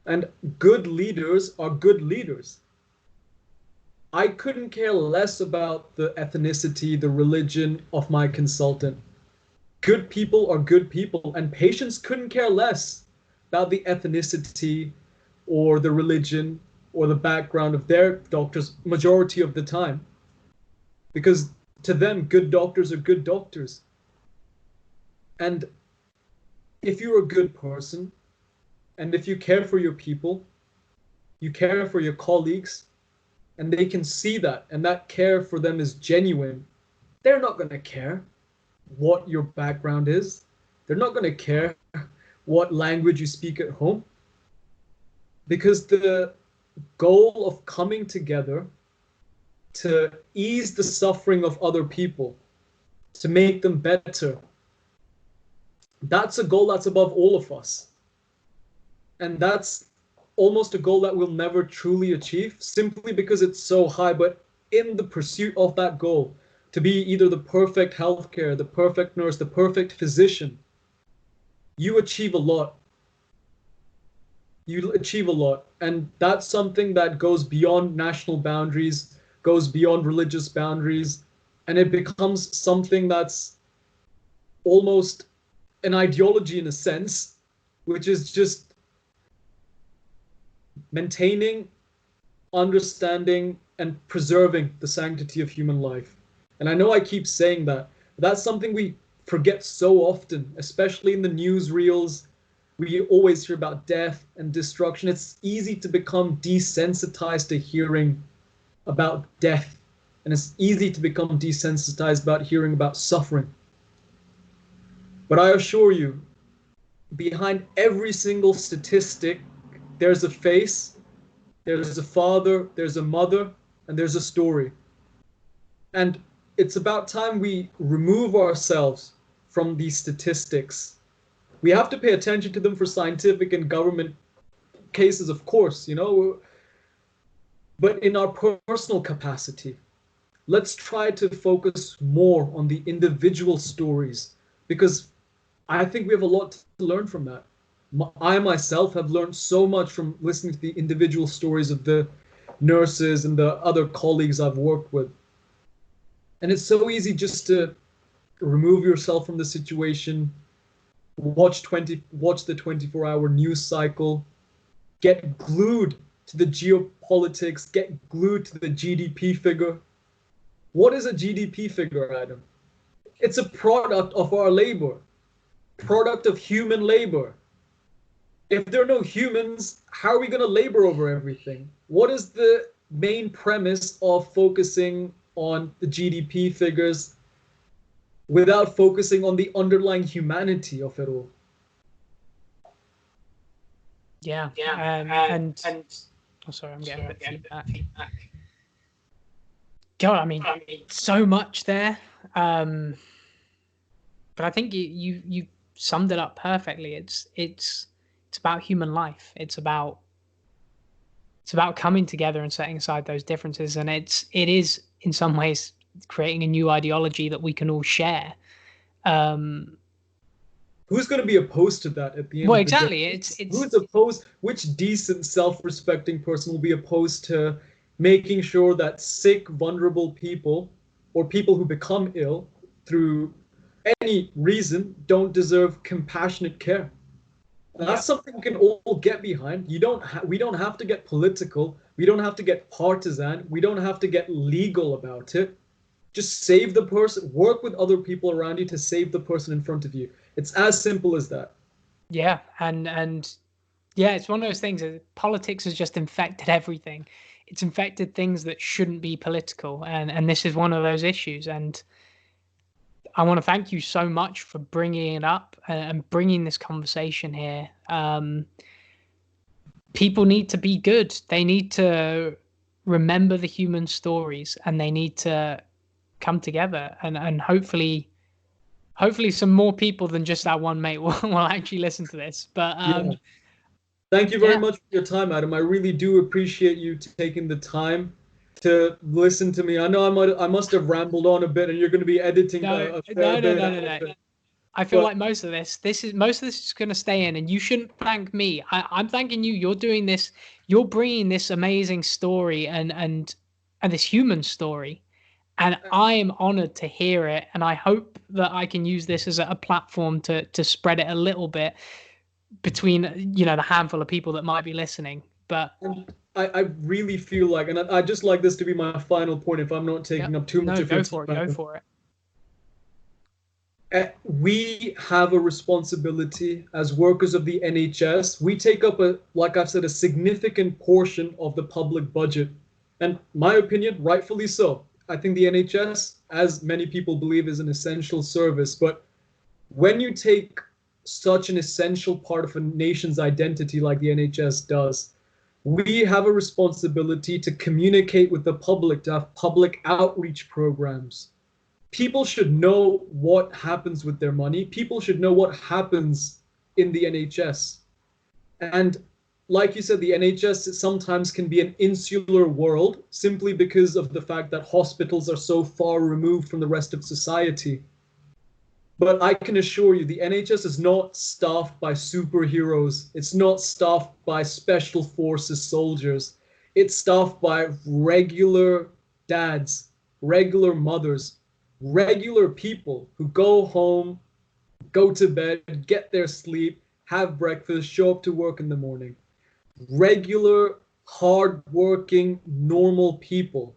and good leaders are good leaders. I couldn't care less about the ethnicity, the religion of my consultant. Good people are good people, and patients couldn't care less about the ethnicity or the religion or the background of their doctors majority of the time, because to them good doctors are good doctors. And if you're a good person and if you care for your people, you care for your colleagues, and they can see that, and that care for them is genuine, they're not going to care what your background is. They're not going to care what language you speak at home, because the goal of coming together to ease the suffering of other people, to make them better, that's a goal that's above all of us. And that's almost a goal that we'll never truly achieve simply because it's so high. But in the pursuit of that goal, to be either the perfect healthcare, the perfect nurse, the perfect physician, you achieve a lot. You achieve a lot. And that's something that goes beyond national boundaries, goes beyond religious boundaries, and it becomes something that's almost an ideology in a sense, which is just maintaining, understanding, and preserving the sanctity of human life. And I know I keep saying that, but that's something we forget so often, especially in the newsreels. We always hear about death and destruction. It's easy to become desensitized to hearing about death, and it's easy to become desensitized about hearing about suffering. But I assure you, behind every single statistic, there's a face, there's a father, there's a mother, and there's a story. And it's about time we remove ourselves from these statistics. We have to pay attention to them for scientific and government cases, of course, but in our personal capacity, let's try to focus more on the individual stories, because I think we have a lot to learn from that. I myself have learned so much from listening to the individual stories of the nurses and the other colleagues I've worked with. And it's so easy just to remove yourself from the situation, watch the 24-hour news cycle, get glued to the geopolitics, get glued to the GDP figure. What is a GDP figure, Adam? It's a product of our labor, product of human labor. If there are no humans, how are we going to labor over everything? What is the main premise of focusing on the GDP figures without focusing on the underlying humanity of it all? Yeah. And oh, sorry, I'm getting a bit of feedback. God, I mean, so much there. But I think you summed it up perfectly. It's about human life. It's about coming together and setting aside those differences, and it is in some ways creating a new ideology that we can all share. Who's going to be opposed to that at the end Well, of the exactly. day? It's Who's opposed? Which decent, self-respecting person will be opposed to making sure that sick, vulnerable people or people who become ill through any reason don't deserve compassionate care? That's yeah, something we can all get behind. We don't have to get political. We don't have to get partisan. We don't have to get legal about it. Just save the person. Work with other people around you to save the person in front of you. It's as simple as that. yeah, and yeah, it's one of those things. Politics has just infected everything. It's infected things that shouldn't be political, and this is one of those issues. And I want to thank you so much for bringing it up and bringing this conversation here. People need to be good. They need to remember the human stories, and they need to come together. And hopefully some more people than just that one mate will actually listen to this. But Yeah. Thank you very yeah, much for your time, Adam. I really do appreciate you taking the time to listen to me. I know I must have rambled on a bit, and you're going to be editing a fair bit out of it. I feel But like most of this is going to stay in, and you shouldn't thank me. I'm thanking you. You're doing this. You're bringing this amazing story and this human story, and I am honored to hear it. And I hope that I can use this as a platform to spread it a little bit between the handful of people that might be listening. But I really feel like, and I just like this to be my final point, if I'm not taking up too much of your time. Go for it. We have a responsibility as workers of the NHS. We take up like I've said, a significant portion of the public budget. And my opinion, rightfully so. I think the NHS, as many people believe, is an essential service. But when you take such an essential part of a nation's identity like the NHS does, we have a responsibility to communicate with the public, to have public outreach programs. People should know what happens with their money. People should know what happens in the NHS. And like you said, the NHS sometimes can be an insular world simply because of the fact that hospitals are so far removed from the rest of society. But I can assure you, the NHS is not staffed by superheroes. It's not staffed by special forces soldiers. It's staffed by regular dads, regular mothers, regular people who go home, go to bed, get their sleep, have breakfast, show up to work in the morning. Regular, hard-working, normal people.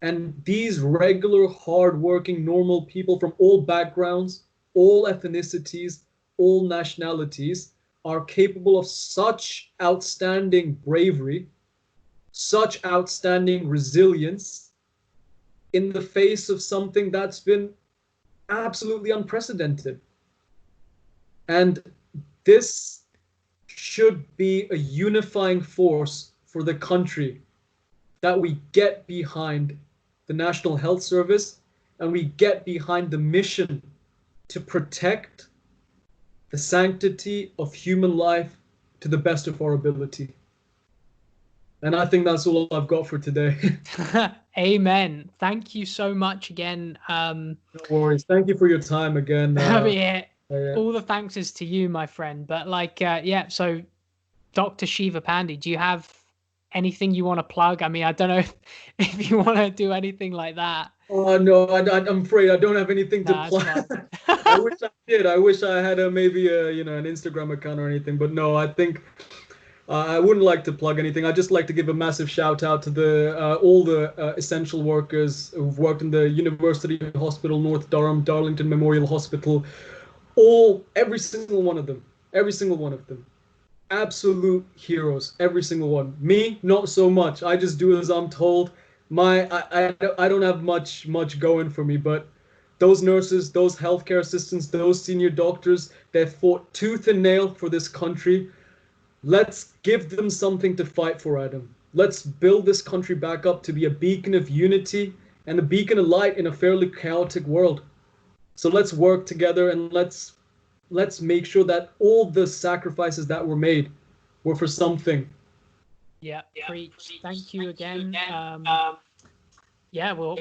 And these regular, hard-working, normal people from all backgrounds, all ethnicities, all nationalities are capable of such outstanding bravery, such outstanding resilience in the face of something that's been absolutely unprecedented. And this should be a unifying force for the country, that we get behind the National Health Service and we get behind the mission to protect the sanctity of human life to the best of our ability. And I think that's all I've got for today. Amen. Thank you so much again. No worries. Thank you for your time again. All the thanks is to you, my friend. But so Dr. Shiva Pandey, do you have anything you want to plug? I mean, I don't know if you want to do anything like that. Oh, no, I'm afraid I don't have anything to plug. I wish I did. I wish I had maybe an Instagram account or anything. But no, I think I wouldn't like to plug anything. I'd just like to give a massive shout out to all the essential workers who've worked in the University Hospital, North Durham, Darlington Memorial Hospital, every single one of them, absolute heroes, every single one. Me, not so much. I just do as I'm told. I don't have much going for me, but those nurses, those healthcare assistants, those senior doctors, they fought tooth and nail for this country. Let's give them something to fight for, Adam. Let's build this country back up to be a beacon of unity and a beacon of light in a fairly chaotic world. So let's work together and let's make sure that all the sacrifices that were made were for something. Yeah, preach. Thank you again. Yeah, we'll